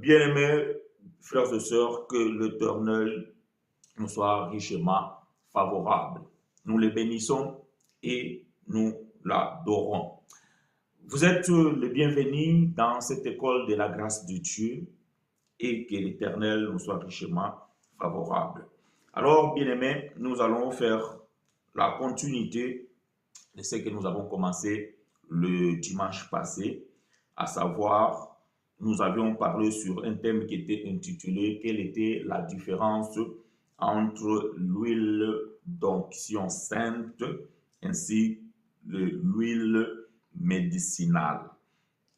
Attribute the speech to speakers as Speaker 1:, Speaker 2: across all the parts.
Speaker 1: Bien-aimés frères et sœurs, que l'Éternel nous soit richement favorable. Nous le bénissons et nous l'adorons. Vous êtes les bienvenus dans cette école de la grâce de Dieu et que l'Éternel nous soit richement favorable. Alors, bien-aimés, nous allons faire la continuité de ce que nous avons commencé le dimanche passé, à savoir, nous avions parlé sur un thème qui était intitulé « Quelle était la différence entre l'huile d'onction sainte ainsi que l'huile médicinale ?»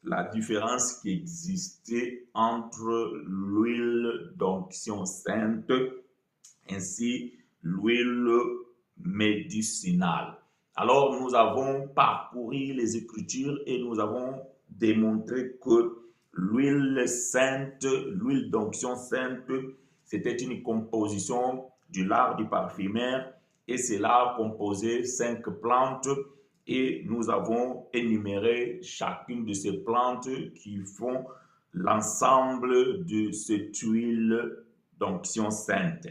Speaker 1: La différence qui existait entre l'huile d'onction sainte ainsi l'huile médicinale. Alors, nous avons parcouru les Écritures et nous avons démontré que l'huile sainte, l'huile d'onction sainte, c'était une composition du lard du parfumeur et cela composait 5 plantes et nous avons énuméré chacune de ces plantes qui font l'ensemble de cette huile d'onction sainte.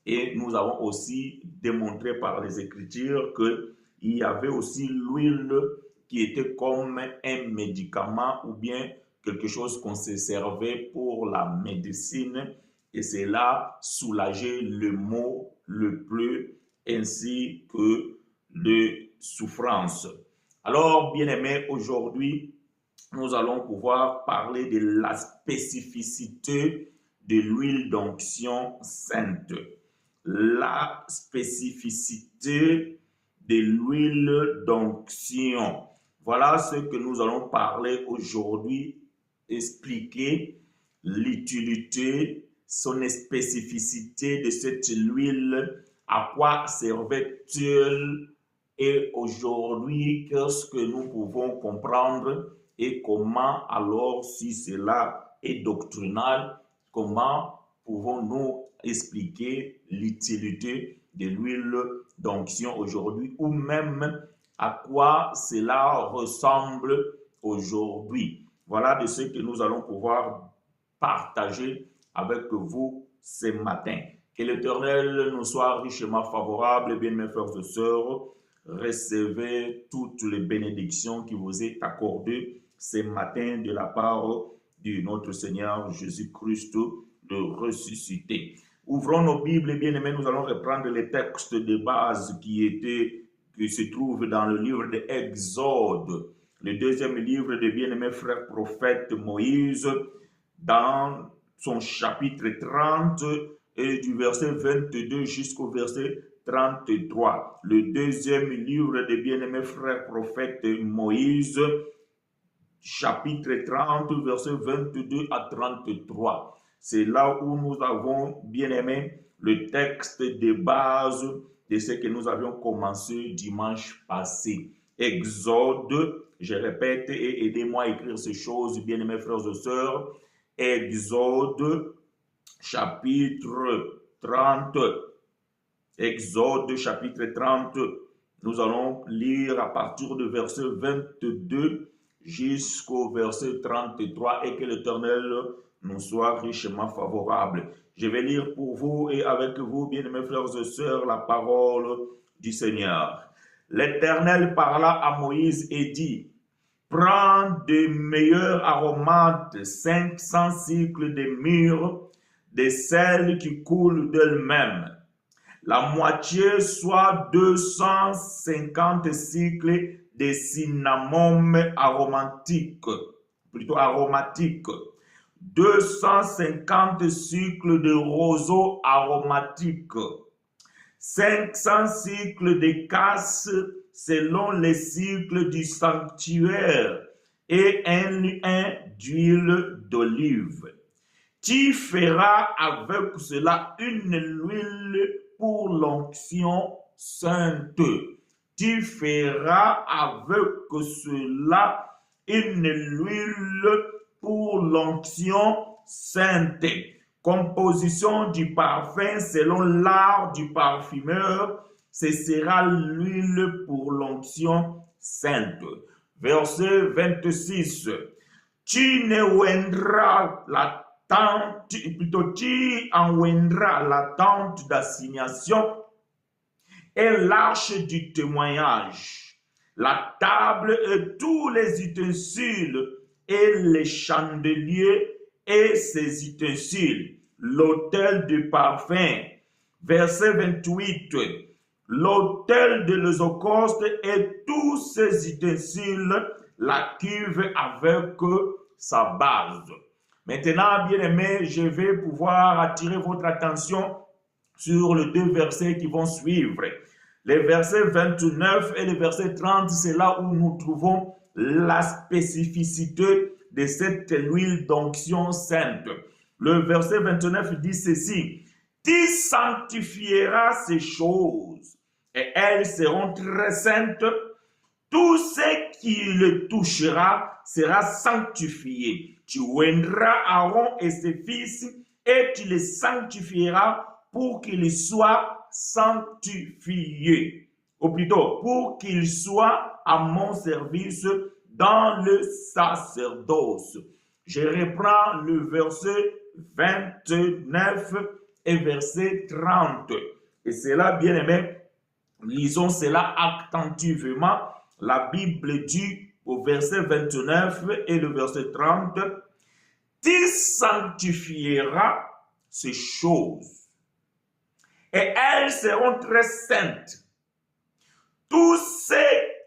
Speaker 1: Et nous avons aussi démontré par les Écritures qu'il y avait aussi l'huile qui était comme un médicament ou bien quelque chose qu'on se servait pour la médecine et cela soulageait le maux, le pleu ainsi que les souffrances. Alors, bien-aimés, aujourd'hui, nous allons pouvoir parler de la spécificité de l'huile d'onction sainte. La spécificité de l'huile d'onction. Voilà ce que nous allons parler aujourd'hui, expliquer l'utilité, son spécificité de cette huile, à quoi servait-elle et aujourd'hui, qu'est-ce que nous pouvons comprendre et comment alors, si cela est doctrinal, comment pouvons-nous expliquer l'utilité de l'huile d'onction aujourd'hui ou même à quoi cela ressemble aujourd'hui. Voilà de ce que nous allons pouvoir partager avec vous ce matin. Que l'Éternel nous soit richement favorable, bien mes frères et sœurs. Recevez toutes les bénédictions qui vous est accordées ce matin de la part de notre Seigneur Jésus-Christ de ressuscité. Ouvrons nos Bibles, bien-aimés, nous allons reprendre les textes de base qui se trouvent dans le livre de Exode, le deuxième livre de bien-aimé frère prophète Moïse, dans son chapitre 30 et du verset 22 jusqu'au verset 33. Le deuxième livre de bien-aimé frère prophète Moïse, chapitre 30, verset 22 à 33. C'est là où nous avons, bien aimé, le texte de base de ce que nous avions commencé dimanche passé. Exode, je répète, et aidez-moi à écrire ces choses, bien aimés frères et sœurs. Exode, chapitre 30. Exode, chapitre 30. Nous allons lire à partir du verset 22 jusqu'au verset 33 et que l'Éternel nous soit richement favorable. Je vais lire pour vous et avec vous, bien-aimés frères et sœurs, la parole du Seigneur. L'Éternel parla à Moïse et dit, « Prends de meilleurs aromates, 500 cycles de myrrhe, de celles qui coulent d'elles-mêmes. La moitié soit 250 cycles de cinnamome aromatique, 250 cycles de roseau aromatique, 500 cycles de casses selon les cycles du sanctuaire et un d'huile d'olive. Tu feras avec cela une huile pour l'onction sainte. Tu feras avec cela une huile pour l'onction sainte. Composition du parfum selon l'art du parfumeur, ce sera l'huile pour l'onction sainte. Verset 26. Tu ne oindras tente, plutôt tu enlèveras la tente d'assignation et l'arche du témoignage, la table et tous les ustensiles et les chandeliers et ses ustensiles, l'autel de parfum. Verset 28. L'autel de l'Holocauste et tous ses ustensiles, la cuve avec sa base. Maintenant, bien-aimés, je vais pouvoir attirer votre attention sur les deux versets qui vont suivre. Les versets 29 et le verset 30, c'est là où nous trouvons la spécificité de cette huile d'onction sainte. Le verset 29 dit ceci: tu sanctifieras ces choses et elles seront très saintes. Tout ce qui le touchera sera sanctifié. Tu oindras Aaron et ses fils et tu les sanctifieras pour qu'ils soient sanctifiés. Ou plutôt, pour qu'ils soient à mon service dans le sacerdoce. Je reprends le verset 29 et verset 30. Et c'est là, bien aimé, lisons cela attentivement. La Bible dit au verset 29 et le verset 30, tu sanctifieras ces choses et elles seront très saintes. Tout ce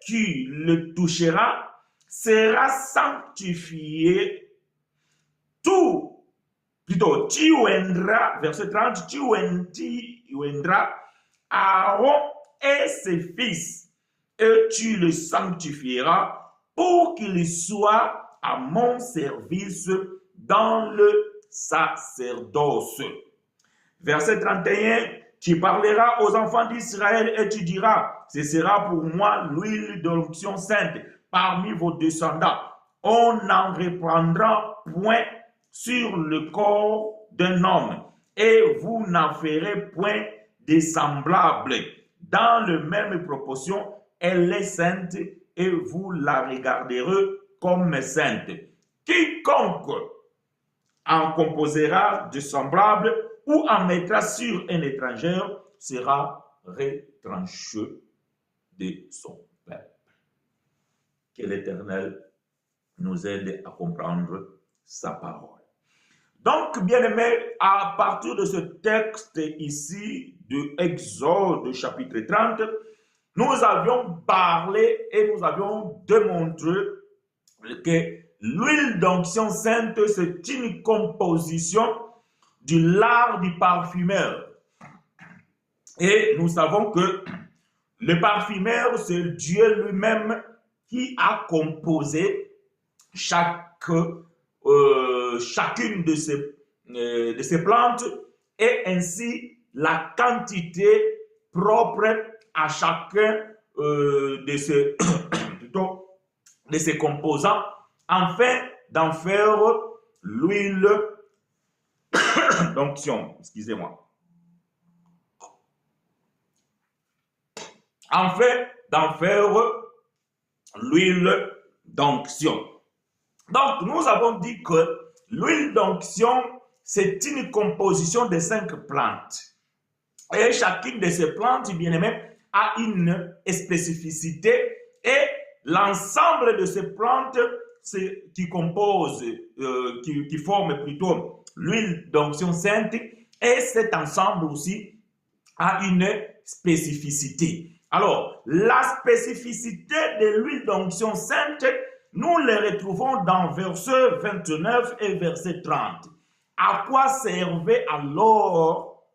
Speaker 1: qui le touchera sera sanctifié. Tout, plutôt, tu oindras, verset 30, tu oindras Aaron et ses fils, et tu le sanctifieras pour qu'il soit à mon service dans le sacerdoce. Verset 31, tu parleras aux enfants d'Israël et tu diras, ce sera pour moi l'huile d'onction sainte parmi vos descendants. On n'en reprendra point sur le corps d'un homme et vous n'en ferez point de semblable. Dans la même proportion, elle est sainte et vous la regarderez comme sainte. Quiconque en composera de semblable ou en mettra sur un étranger sera retranché de son peuple. Que l'Éternel nous aide à comprendre sa parole. Donc, bien-aimés, à partir de ce texte ici de Exode chapitre 30, nous avions parlé et nous avions démontré que l'huile d'onction sainte, c'est une composition de l'art du parfumeur. Et nous savons que le parfumeur, c'est Dieu lui-même qui a composé chacune de ces plantes et ainsi la quantité propre à chacun de ces composants afin d'en faire l'huile d'onction. Excusez-moi. Afin d'en faire l'huile d'onction. Donc, nous avons dit que l'huile d'onction, c'est une composition de 5 plantes. Et chacune de ces plantes, bien aimé, a une spécificité et l'ensemble de ces plantes qui composent, qui forment plutôt l'huile d'onction sainte, et cet ensemble aussi a une spécificité. Alors, la spécificité de l'huile d'onction sainte, nous les retrouvons dans verset 29 et verset 30. À quoi servait alors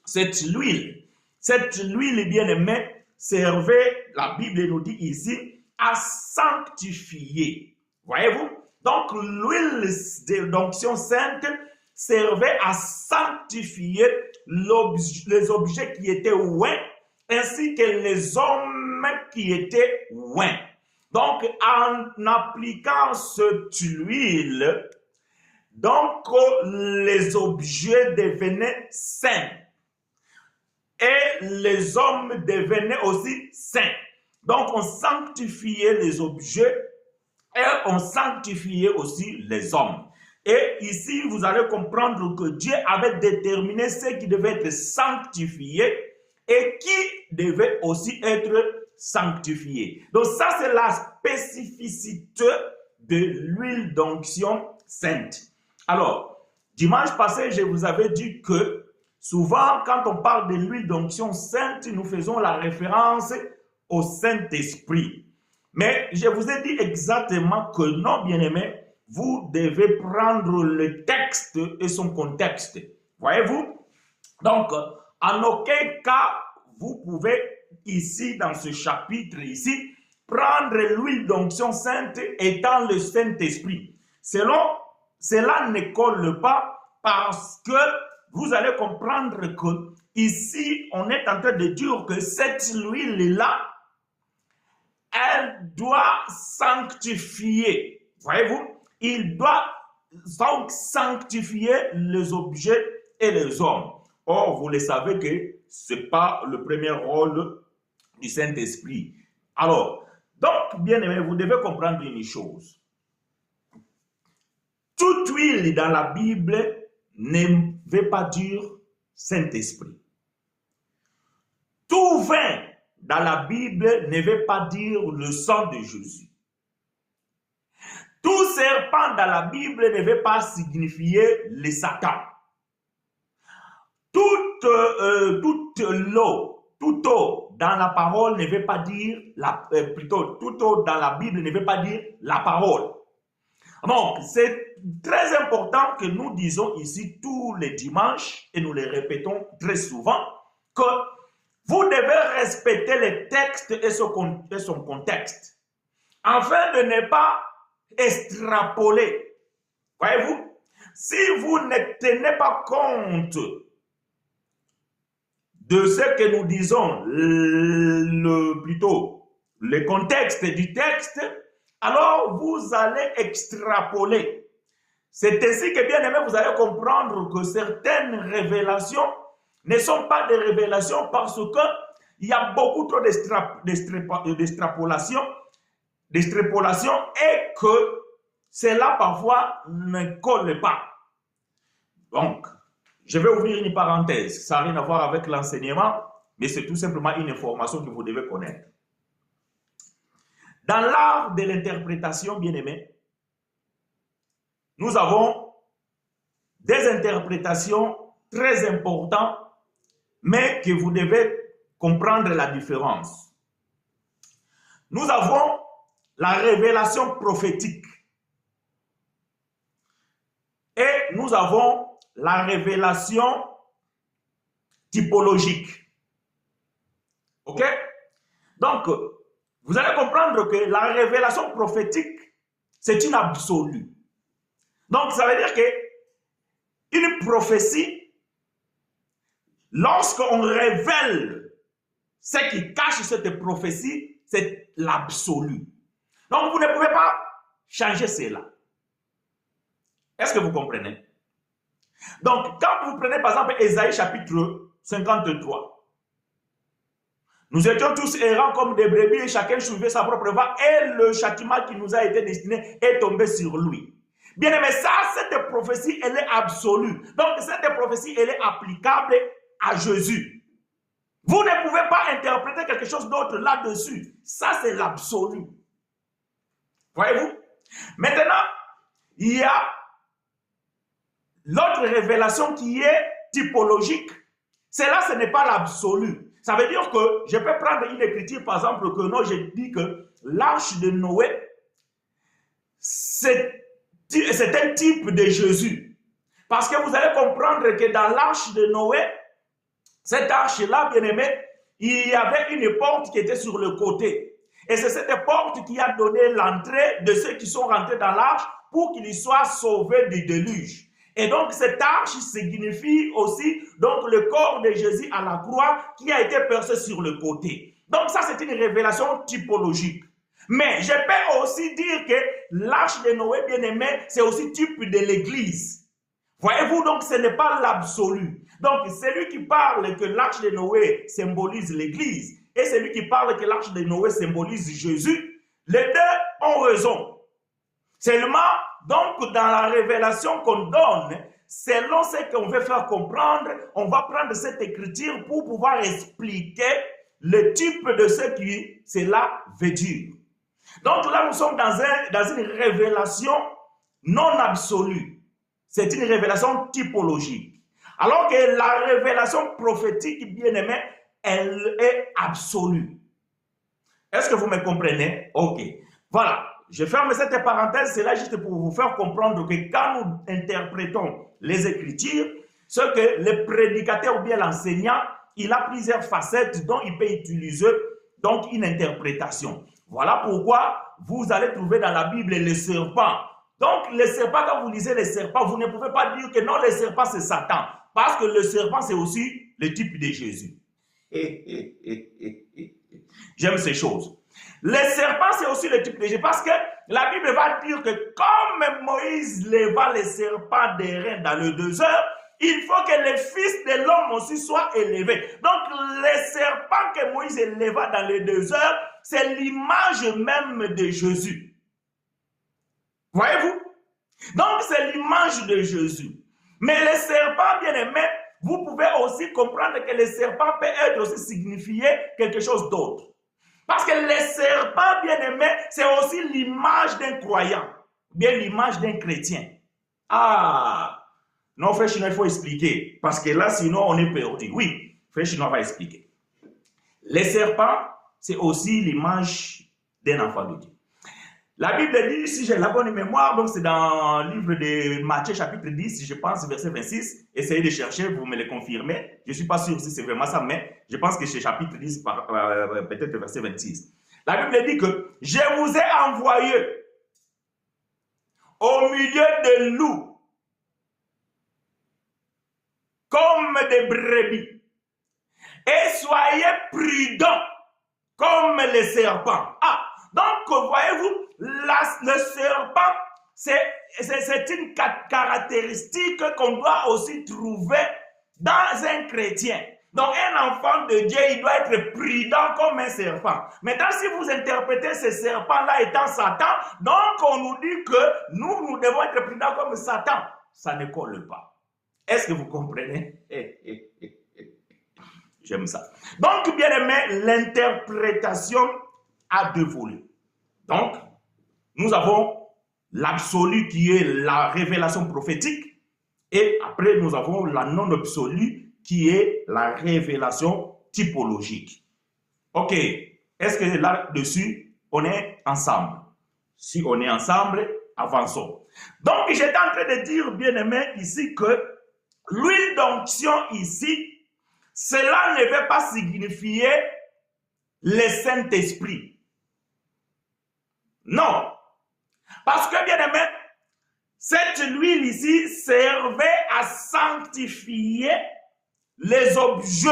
Speaker 1: cette huile? Cette huile, bien aimée, servait, la Bible nous dit ici, à sanctifier. Voyez-vous? Donc, l'huile d'onction sainte servait à sanctifier les objets qui étaient oints, ainsi que les hommes qui étaient oints. Donc, en appliquant cette huile, donc les objets devenaient saints et les hommes devenaient aussi saints. Donc, on sanctifiait les objets et on sanctifiait aussi les hommes. Et ici, vous allez comprendre que Dieu avait déterminé ce qui devait être sanctifié et qui devait aussi être sanctifié. Donc ça, c'est la spécificité de l'huile d'onction sainte. Alors, dimanche passé, je vous avais dit que souvent, quand on parle de l'huile d'onction sainte, nous faisons la référence au Saint-Esprit. Mais je vous ai dit exactement que non, bien-aimés, vous devez prendre le texte et son contexte. Voyez-vous? Donc, en aucun cas, vous pouvez ici, dans ce chapitre ici, prendre l'huile d'onction sainte étant le Saint-Esprit. Cela ne colle pas parce que vous allez comprendre que ici, on est en train de dire que cette huile-là, elle doit sanctifier. Voyez-vous? Il doit donc sanctifier les objets et les hommes. Or, vous le savez que ce n'est pas le premier rôle du Saint-Esprit. Alors, donc, bien aimé, vous devez comprendre une chose. Toute huile dans la Bible ne veut pas dire Saint-Esprit. Tout vin dans la Bible ne veut pas dire le sang de Jésus. Tout serpent dans la Bible ne veut pas signifier le Satan. Toute eau dans la parole ne veut pas dire, toute eau dans la Bible ne veut pas dire la parole. Donc, c'est très important que nous disons ici tous les dimanches, et nous le répétons très souvent, que vous devez respecter les textes et son contexte, afin de ne pas extrapoler. Voyez-vous, si vous ne tenez pas compte de ce que nous disons, le contexte du texte, alors vous allez extrapoler. C'est ainsi que, bien aimé, vous allez comprendre que certaines révélations ne sont pas des révélations parce qu'il y a beaucoup trop d'extrapolation et que cela parfois ne colle pas. Donc, je vais ouvrir une parenthèse. Ça n'a rien à voir avec l'enseignement, mais c'est tout simplement une information que vous devez connaître. Dans l'art de l'interprétation, bien aimé, nous avons des interprétations très importantes, mais que vous devez comprendre la différence. Nous avons la révélation prophétique et nous avons la révélation typologique. Ok? Donc, vous allez comprendre que la révélation prophétique, c'est une absolue. Donc, ça veut dire que une prophétie, lorsqu'on révèle ce qui cache cette prophétie, c'est l'absolu. Donc, vous ne pouvez pas changer cela. Est-ce que vous comprenez? Donc, quand vous prenez par exemple Ésaïe chapitre 53, nous étions tous errants comme des brebis et chacun suivait sa propre voie et le châtiment qui nous a été destiné est tombé sur lui. Bien aimé, ça, cette prophétie, elle est absolue. Donc, cette prophétie, elle est applicable à Jésus. Vous ne pouvez pas interpréter quelque chose d'autre là-dessus. Ça, c'est l'absolu. Voyez-vous? Maintenant, il y a l'autre révélation qui est typologique. Cela, ce n'est pas l'absolu. Ça veut dire que je peux prendre une écriture, par exemple, que non, je dis que l'arche de Noé, c'est un type de Jésus. Parce que vous allez comprendre que dans l'arche de Noé, cette arche-là, bien aimé, il y avait une porte qui était sur le côté. Et c'est cette porte qui a donné l'entrée de ceux qui sont rentrés dans l'arche pour qu'ils soient sauvés du déluge. Et donc, cette arche signifie aussi donc, le corps de Jésus à la croix qui a été percé sur le côté. Donc, ça, c'est une révélation typologique. Mais je peux aussi dire que l'arche de Noé, bien aimé, c'est aussi type de l'Église. Voyez-vous, donc, ce n'est pas l'absolu. Donc, celui qui parle que l'arche de Noé symbolise l'Église et celui qui parle que l'arche de Noé symbolise Jésus, les deux ont raison. Seulement, Donc, dans la révélation qu'on donne, selon ce qu'on veut faire comprendre, on va prendre cette écriture pour pouvoir expliquer le type de ce qui cela veut dire. Donc là, nous sommes dans une révélation non absolue. C'est une révélation typologique. Alors que la révélation prophétique, bien aimé, elle est absolue. Est-ce que vous me comprenez? Ok. Voilà. Je ferme cette parenthèse, c'est là juste pour vous faire comprendre que quand nous interprétons les Écritures, ce que le prédicateur ou bien l'enseignant, il a plusieurs facettes dont il peut utiliser donc une interprétation. Voilà pourquoi vous allez trouver dans la Bible le serpent. Donc le serpent, quand vous lisez le serpent, vous ne pouvez pas dire que non, le serpent c'est Satan. Parce que le serpent c'est aussi le type de Jésus. J'aime ces choses. Le serpent, c'est aussi le type de Jésus. Parce que la Bible va dire que comme Moïse leva le serpent des reins dans le désert, il faut que le Fils de l'homme aussi soit élevé. Donc, le serpent que Moïse éleva dans le désert, c'est l'image même de Jésus. Voyez-vous? Donc, c'est l'image de Jésus. Mais le serpent, bien aimé, vous pouvez aussi comprendre que le serpent peut être aussi signifié quelque chose d'autre. Parce que le serpent, bien aimé, c'est aussi l'image d'un croyant, bien l'image d'un chrétien. Ah, non, frère Chinois, il faut expliquer. Parce que là, sinon, on est perdu. Oui, frère Chinois va expliquer. Le serpent, c'est aussi l'image d'un enfant de Dieu. La Bible dit, si j'ai la bonne mémoire, donc c'est dans le livre de Matthieu chapitre 10, je pense, verset 26. Essayez de chercher, vous me le confirmez. Je ne suis pas sûr si c'est vraiment ça, mais je pense que c'est chapitre 10, peut-être verset 26. La Bible dit que je vous ai envoyé au milieu de loups, comme des brebis, et soyez prudents comme les serpents. Ah, donc voyez-vous, le serpent, c'est une caractéristique qu'on doit aussi trouver dans un chrétien. Donc un enfant de Dieu, il doit être prudent comme un serpent. Maintenant, si vous interprétez ce serpent-là étant Satan, donc on nous dit que nous devons être prudents comme Satan. Ça ne colle pas. Est-ce que vous comprenez? J'aime ça. Donc, bien aimé, l'interprétation a deux volets. Donc, nous avons l'absolu qui est la révélation prophétique et après nous avons la non-absolue qui est la révélation typologique. Ok, est-ce que là-dessus, on est ensemble? Si on est ensemble, avançons. Donc, j'étais en train de dire, bien aimé, ici que l'huile d'onction ici, cela ne veut pas signifier le Saint-Esprit. Non. Parce que, bien aimé, cette huile ici servait à sanctifier les objets.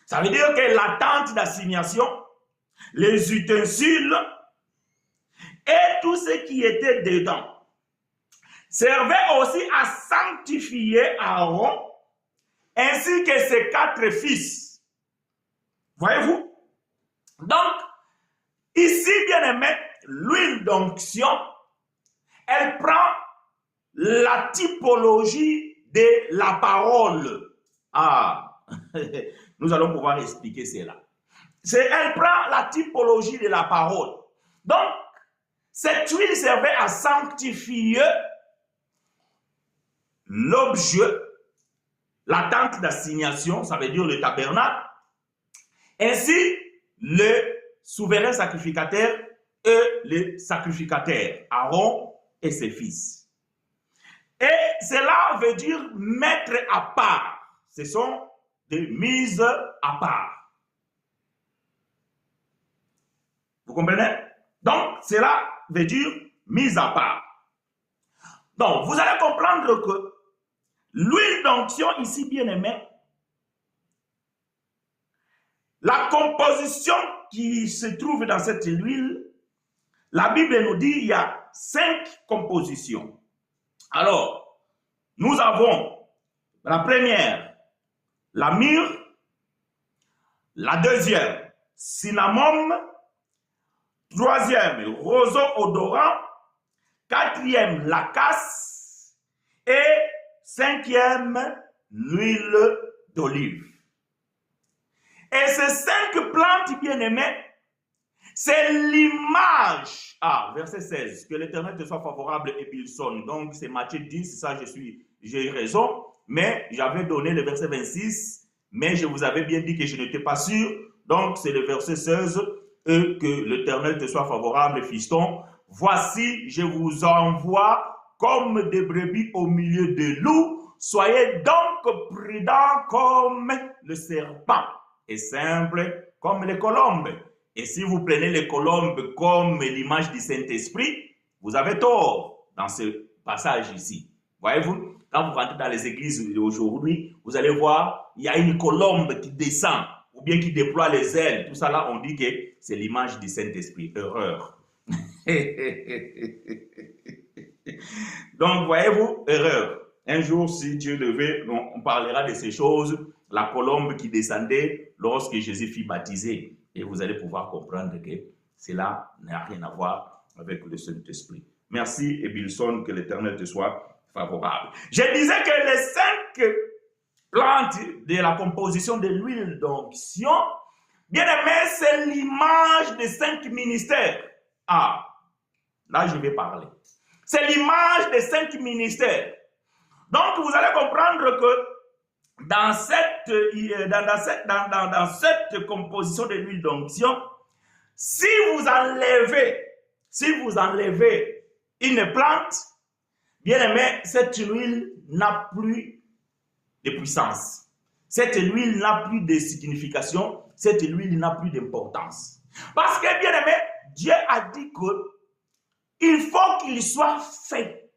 Speaker 1: Ça veut dire que la tente d'assignation, les ustensiles et tout ce qui était dedans servait aussi à sanctifier Aaron ainsi que ses 4 fils. Voyez-vous? Donc, ici, bien aimé, l'huile d'onction, elle prend la typologie de la parole. Ah, nous allons pouvoir expliquer cela. Elle prend la typologie de la parole. Donc, cette huile servait à sanctifier l'objet, la tente d'assignation, ça veut dire le tabernacle, ainsi le souverain sacrificateur et le sacrificateur, Aaron et ses fils. Et cela veut dire mettre à part. Ce sont des mises à part. Vous comprenez? Donc, cela veut dire mise à part. Donc, vous allez comprendre que l'huile d'onction ici, bien aimé, la composition qui se trouve dans cette huile, la Bible nous dit qu'il y a 5 compositions. Alors, nous avons la première, la myrrhe, la deuxième, cinnamome, troisième, roseau odorant, 4e, la casse. Et 5e, l'huile d'olive. Et ces 5 plantes bien-aimées, c'est l'image. Ah, verset 16. Que l'Éternel te soit favorable, Ebilson. Donc, c'est Matthieu 10, ça, j'ai raison. Mais j'avais donné le verset 26, mais je vous avais bien dit que je n'étais pas sûr. Donc, c'est le verset 16. Que l'Éternel te soit favorable, fiston. Voici, je vous envoie comme des brebis au milieu des loups. Soyez donc prudents comme le serpent et simples comme les colombes. Et si vous prenez les colombes comme l'image du Saint-Esprit, vous avez tort dans ce passage ici. Voyez-vous, quand vous rentrez dans les églises aujourd'hui, vous allez voir, il y a une colombe qui descend ou bien qui déploie les ailes. Tout ça là, on dit que c'est l'image du Saint-Esprit. Erreur. Donc, voyez-vous, erreur. Un jour, si Dieu le veut, on parlera de ces choses. La colombe qui descendait lorsque Jésus fut baptisé. Et vous allez pouvoir comprendre que cela n'a rien à voir avec le Saint-Esprit. Merci, Ebilson, que l'Éternel te soit favorable. Je disais que les 5 plantes de la composition de l'huile d'onction, bien aimé, c'est l'image des 5 ministères. Ah, là je vais parler. C'est l'image des 5 ministères. Donc vous allez comprendre que dans cette composition de l'huile d'onction, si vous enlevez une plante, bien aimé, cette huile n'a plus de puissance. Cette huile n'a plus de signification. Cette huile n'a plus d'importance. Parce que, bien aimé, Dieu a dit que il faut qu'il soit fait.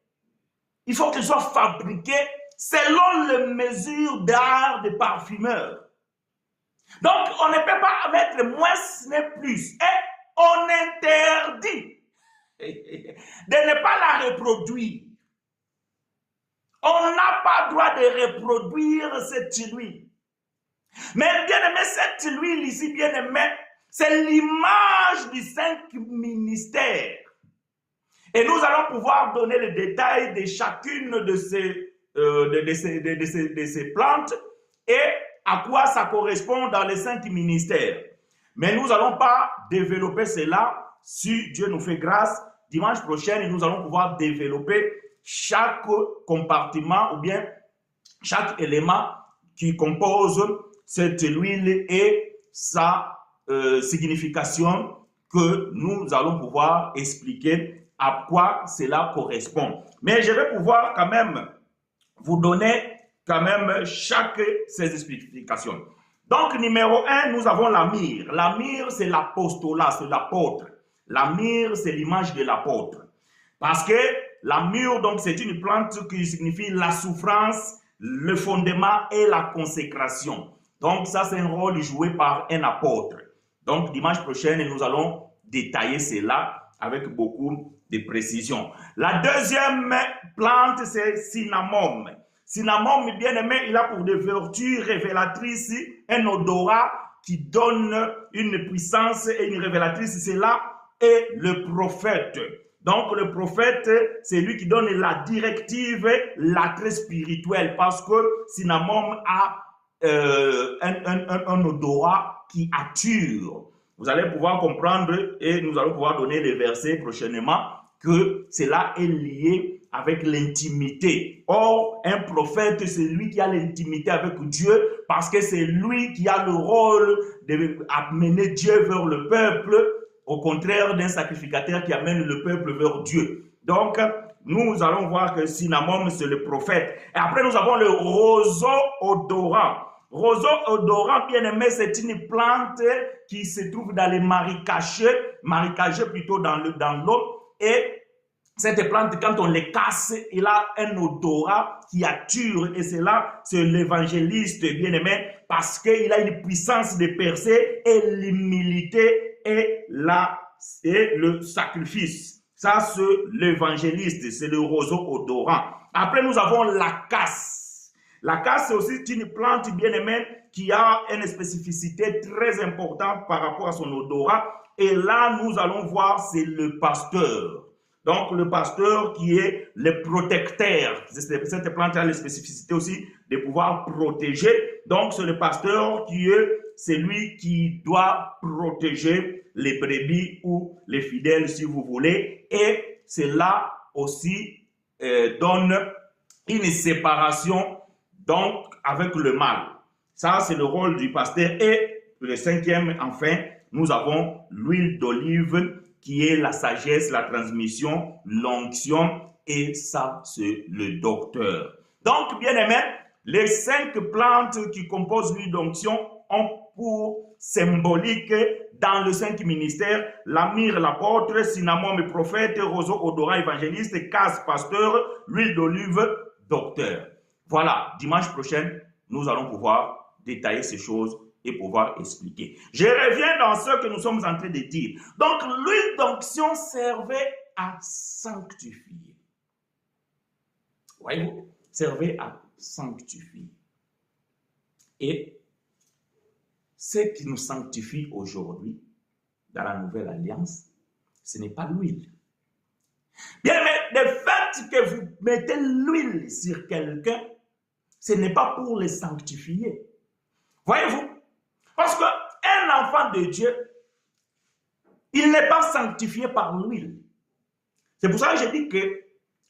Speaker 1: Il faut qu'il soit fabriqué selon les mesures d'art des parfumeurs. Donc, on ne peut pas mettre moins mais plus. Et on interdit de ne pas la reproduire. On n'a pas le droit de reproduire cette huile. Mais bien aimé, cette huile ici, bien aimé, c'est l'image du 5 ministères. Et nous allons pouvoir donner le détail de chacune de ces plantes et à quoi ça correspond dans les 5 ministères. Mais nous n'allons pas développer cela. Si Dieu nous fait grâce, dimanche prochain, nous allons pouvoir développer chaque compartiment ou bien chaque élément qui compose cette huile et sa signification que nous allons pouvoir expliquer à quoi cela correspond. Mais je vais pouvoir quand même vous donner quand même chaque ces explications. Donc, numéro 1, nous avons la myrrhe. La myrrhe, c'est l'apostolat, c'est l'apôtre. La myrrhe, c'est l'image de l'apôtre. Parce que la myrrhe, donc, c'est une plante qui signifie la souffrance, le fondement et la consécration. Donc, ça, c'est un rôle joué par un apôtre. Donc, dimanche prochain, nous allons détailler cela avec beaucoup de précision. La deuxième plante, c'est cinnamome. Cinnamome, bien aimé, il a pour des vertus révélatrices un odorat qui donne une puissance et une révélatrice. Cela est le prophète. Donc, le prophète, c'est lui qui donne la directive, l'attrait spirituel, parce que cinnamome a un odorat qui attire. Vous allez pouvoir comprendre et nous allons pouvoir donner les versets prochainement que cela est lié avec l'intimité. Or, un prophète, c'est lui qui a l'intimité avec Dieu parce que c'est lui qui a le rôle d'amener Dieu vers le peuple, au contraire d'un sacrificateur qui amène le peuple vers Dieu. Donc, nous allons voir que cinnamome, c'est le prophète. Et après, nous avons le roseau odorant. Roseau odorant, bien aimé, c'est une plante qui se trouve dans les marécageux plutôt dans l'eau. Et cette plante, quand on les casse, il a un odorat qui attire. Et c'est là, c'est l'évangéliste, bien aimé, parce qu'il a une puissance de percer et l'humilité et le sacrifice. Ça, c'est l'évangéliste, c'est le roseau odorant. Après, nous avons la casse. La casse, c'est aussi une plante bien aimée qui a une spécificité très importante par rapport à son odorat. Et là, nous allons voir, c'est le pasteur. Donc, le pasteur qui est le protecteur. Cette plante a la spécificité aussi de pouvoir protéger. Donc, c'est le pasteur qui est celui qui doit protéger les brebis ou les fidèles, si vous voulez. Et cela aussi donne une séparation donc avec le mal. Ça, c'est le rôle du pasteur. Et le cinquième, enfin, nous avons l'huile d'olive qui est la sagesse, la transmission, l'onction, et ça, c'est le docteur. Donc, bien aimé, les 5 plantes qui composent l'huile d'onction ont pour symbolique dans le 5 ministères la myrrhe, l'apôtre, cinnamome, le prophète, roseau, odorat, évangéliste, casse, pasteur, l'huile d'olive, docteur. Voilà, dimanche prochain, nous allons pouvoir détailler ces choses et pouvoir expliquer. Je reviens dans ce que nous sommes en train de dire. Donc, l'huile d'onction servait à sanctifier. Voyez-vous, servait à sanctifier. Et ce qui nous sanctifie aujourd'hui, dans la nouvelle alliance, ce n'est pas l'huile. Bien, mais le fait que vous mettez l'huile sur quelqu'un, ce n'est pas pour le sanctifier. Voyez-vous? Parce qu'un enfant de Dieu, il n'est pas sanctifié par l'huile. C'est pour ça que je dis que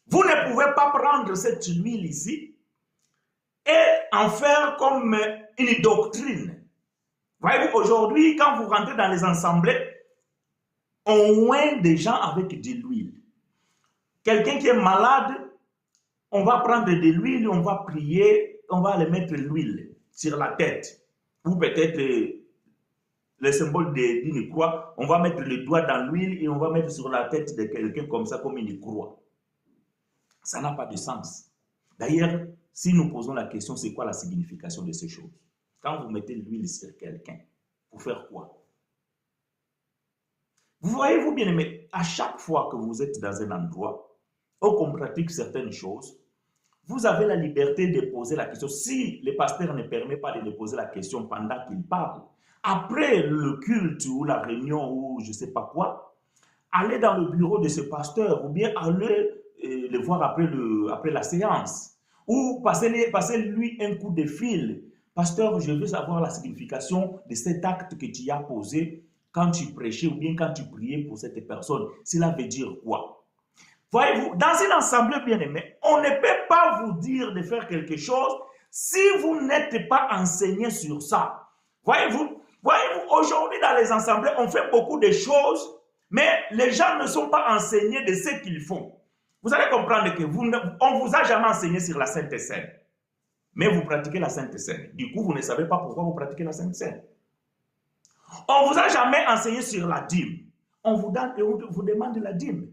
Speaker 1: vous ne pouvez pas prendre cette huile ici et en faire comme une doctrine. Voyez-vous, aujourd'hui, quand vous rentrez dans les assemblées, on oint des gens avec de l'huile. Quelqu'un qui est malade, on va prendre de l'huile, on va prier, on va aller mettre l'huile sur la tête. Ou peut-être le symbole d'une croix, on va mettre le doigt dans l'huile et on va mettre sur la tête de quelqu'un comme ça, comme une croix. Ça n'a pas de sens. D'ailleurs, si nous posons la question, c'est quoi la signification de ces choses? Quand vous mettez l'huile sur quelqu'un, pour faire quoi? Vous voyez-vous bien aimé, à chaque fois que vous êtes dans un endroit où on pratique certaines choses, vous avez la liberté de poser la question. Si le pasteur ne permet pas de poser la question pendant qu'il parle, après le culte ou la réunion ou je ne sais pas quoi, allez dans le bureau de ce pasteur ou bien allez le voir après la séance. Ou passez-lui un coup de fil. Pasteur, je veux savoir la signification de cet acte que tu as posé quand tu prêchais ou bien quand tu priais pour cette personne. Cela veut dire quoi? Voyez-vous, dans une assemblée bien-aimée, on ne peut pas vous dire de faire quelque chose si vous n'êtes pas enseigné sur ça. Voyez-vous, aujourd'hui dans les assemblées, on fait beaucoup de choses, mais les gens ne sont pas enseignés de ce qu'ils font. Vous allez comprendre que on ne vous a jamais enseigné sur la Sainte Seine, mais vous pratiquez la Sainte Seine. Du coup, vous ne savez pas pourquoi vous pratiquez la Sainte Seine. On ne vous a jamais enseigné sur la dîme. On vous demande la dîme.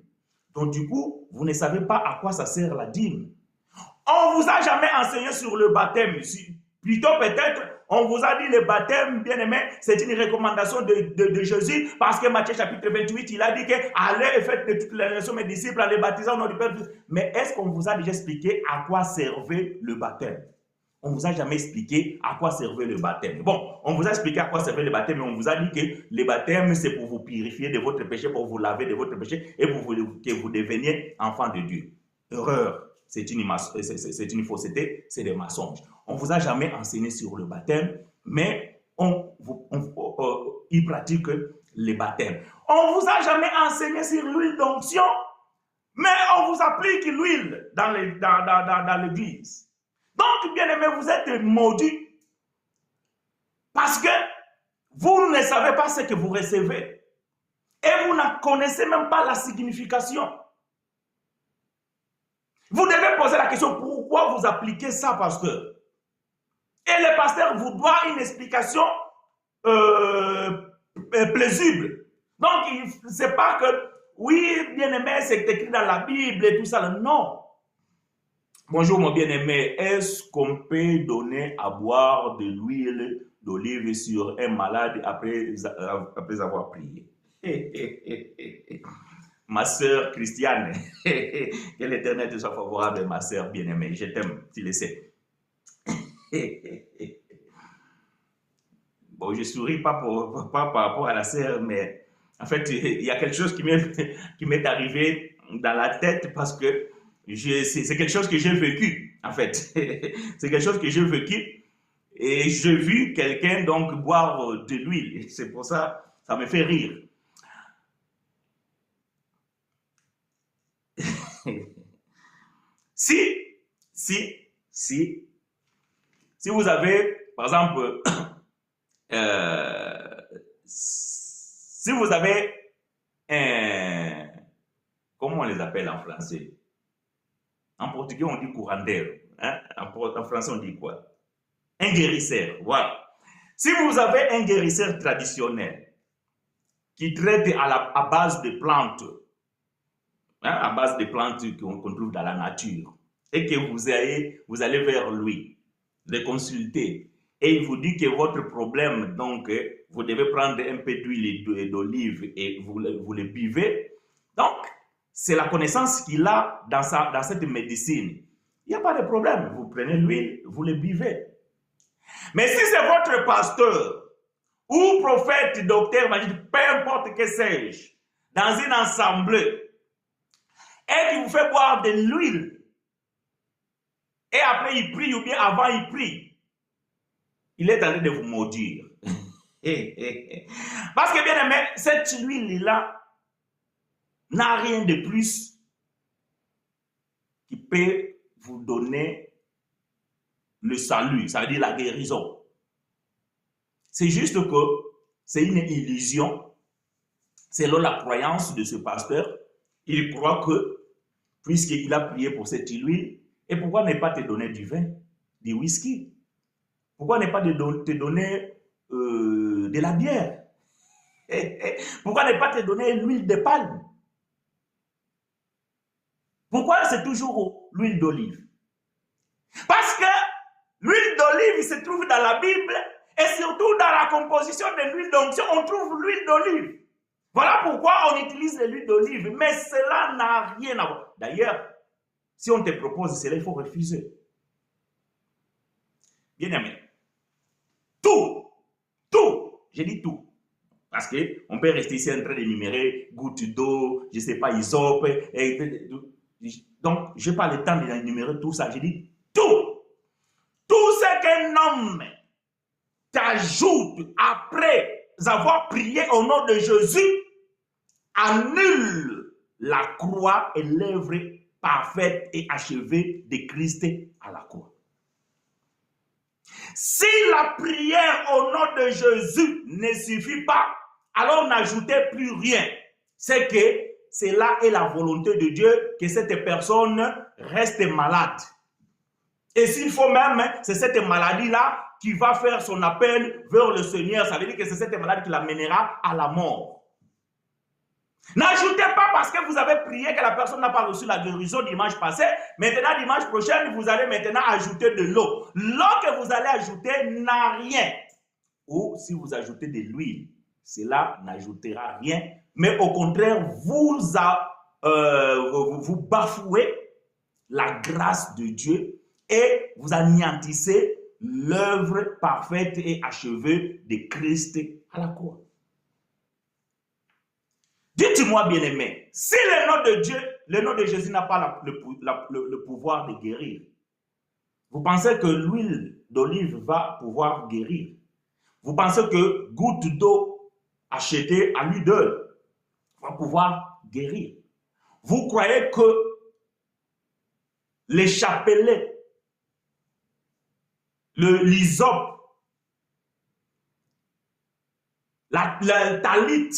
Speaker 1: Donc, du coup, vous ne savez pas à quoi ça sert la dîme. On ne vous a jamais enseigné sur le baptême. Plutôt, peut-être, on vous a dit le baptême, bien aimé, c'est une recommandation de Jésus, parce que Matthieu chapitre 28, il a dit que allez et faites de toutes les nations mes disciples, allez baptiser au nom du Père. Mais est-ce qu'on vous a déjà expliqué à quoi servait le baptême? On ne vous a jamais expliqué à quoi servait le baptême. Bon, on vous a expliqué à quoi servait le baptême, mais on vous a dit que le baptême, c'est pour vous purifier de votre péché, pour vous laver de votre péché et pour que vous deveniez enfant de Dieu. Erreur, c'est une fausseté, c'est des mensonges. On ne vous a jamais enseigné sur le baptême, mais il pratique le baptême. On ne vous a jamais enseigné sur l'huile d'onction, mais on vous applique l'huile dans l'église. Donc, bien aimé, vous êtes maudits parce que vous ne savez pas ce que vous recevez et vous ne connaissez même pas la signification. Vous devez poser la question, pourquoi vous appliquez ça, pasteur? Et le pasteur vous doit une explication plausible. Donc, ce n'est pas que, oui, bien aimé, c'est écrit dans la Bible et tout ça. Non. Bonjour mon bien-aimé, est-ce qu'on peut donner à boire de l'huile d'olive sur un malade après avoir prié? Ma sœur Christiane, que l'Éternel te soit favorable, ma sœur bien-aimée, je t'aime, tu le sais. Bon, je souris pas par rapport à la sœur, mais en fait, il y a quelque chose qui m'est arrivé dans la tête parce que c'est quelque chose que j'ai vécu, en fait. C'est quelque chose que j'ai vécu et j'ai vu quelqu'un donc boire de l'huile. C'est pour ça, ça me fait rire. Si vous avez, par exemple, si vous avez un, comment on les appelle en français? En portugais, on dit curandero. Hein? En français, on dit quoi? Un guérisseur, voilà. Si vous avez un guérisseur traditionnel qui traite à base de plantes, hein, à base de plantes qu'on trouve dans la nature, et que vous allez vers lui, le consulter, et il vous dit que votre problème, donc, vous devez prendre un peu d'huile d'olive et vous le buvez. Donc, c'est la connaissance qu'il a dans cette médecine. Il n'y a pas de problème. Vous prenez l'huile, vous le buvez. Mais si c'est votre pasteur ou prophète, docteur, peu importe que sais-je, dans une assemblée, et qu'il vous fait boire de l'huile, et après il prie, ou bien avant il prie, il est en train de vous maudire. Parce que bien aimé, cette huile-là n'a rien de plus qui peut vous donner le salut, ça veut dire la guérison. C'est juste que c'est une illusion. Selon la croyance de ce pasteur, il croit que, puisqu'il a prié pour cette huile, et pourquoi ne pas te donner du vin, du whisky? Pourquoi ne pas te donner de la bière? Pourquoi ne pas te donner l'huile de palme? Pourquoi c'est toujours l'huile d'olive? Parce que l'huile d'olive se trouve dans la Bible et surtout dans la composition de l'huile d'onction, on trouve l'huile d'olive. Voilà pourquoi on utilise l'huile d'olive, mais cela n'a rien à voir. D'ailleurs, si on te propose cela, il faut refuser. Bien aimé, tout, je dis tout, parce qu'on peut rester ici en train d'énumérer gouttes d'eau, je ne sais pas, isope, donc je n'ai pas le temps d'énumérer tout ça, je dis tout. Tout ce qu'un homme t'ajoute après avoir prié au nom de Jésus annule la croix et l'œuvre parfaite et achevée de Christ à la croix. Si la prière au nom de Jésus ne suffit pas, alors n'ajoutez plus rien. C'est que cela est la volonté de Dieu que cette personne reste malade. Et s'il faut même, c'est cette maladie-là qui va faire son appel vers le Seigneur. Ça veut dire que c'est cette maladie qui l'amènera à la mort. N'ajoutez pas parce que vous avez prié que la personne n'a pas reçu la guérison dimanche passé. Maintenant, dimanche prochain, vous allez maintenant ajouter de l'eau. L'eau que vous allez ajouter n'a rien. Ou si vous ajoutez de l'huile, cela n'ajoutera rien. Mais au contraire, vous bafouez la grâce de Dieu et vous anéantissez l'œuvre parfaite et achevée de Christ à la croix. Dites-moi, bien-aimé, si le nom de Dieu, le nom de Jésus n'a pas le pouvoir de guérir, vous pensez que l'huile d'olive va pouvoir guérir? Vous pensez que goutte d'eau achetée à l'idole va pouvoir guérir? Vous croyez que les chapelets, l'hysope, la talit,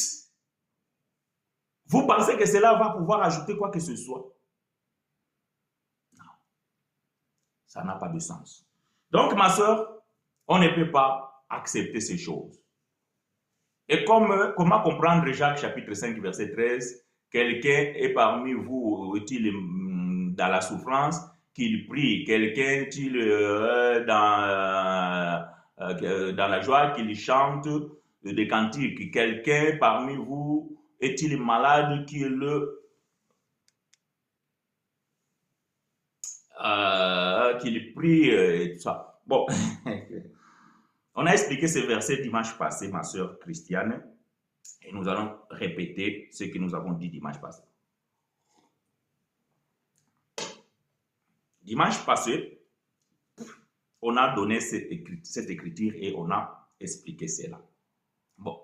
Speaker 1: vous pensez que cela va pouvoir ajouter quoi que ce soit? Non. Ça n'a pas de sens. Donc, ma soeur, on ne peut pas accepter ces choses. Et comment comprendre Jacques chapitre 5, verset 13? Quelqu'un est parmi vous, est-il dans la souffrance, qu'il prie? Quelqu'un est-il dans la joie, qu'il chante des cantiques? Quelqu'un parmi vous est-il malade, qu'il prie et tout ça? Bon, on a expliqué ce verset dimanche passé, ma soeur Christiane, et nous allons répéter ce que nous avons dit dimanche passé. Dimanche passé, on a donné cette écriture et on a expliqué cela. Bon,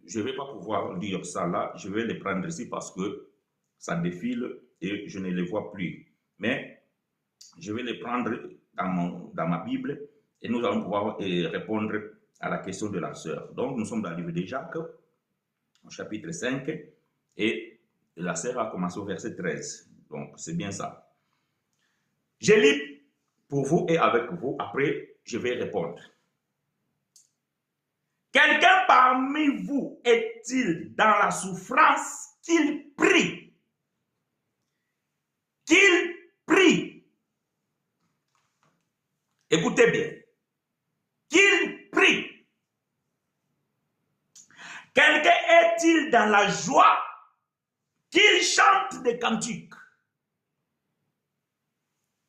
Speaker 1: je ne vais pas pouvoir lire ça là, je vais les prendre ici parce que ça défile et je ne les vois plus. Mais je vais les prendre dans ma Bible et nous allons pouvoir répondre à la question de la sœur. Donc, nous sommes dans le livre de Jacques, au chapitre 5, et la sœur a commencé au verset 13. Donc, c'est bien ça. Je lis pour vous et avec vous, après, je vais répondre. Quelqu'un parmi vous est-il dans la souffrance qu'il prie? Qu'il prie. Écoutez bien. Qu'il prie. Quelqu'un est-il dans la joie qu'il chante des cantiques?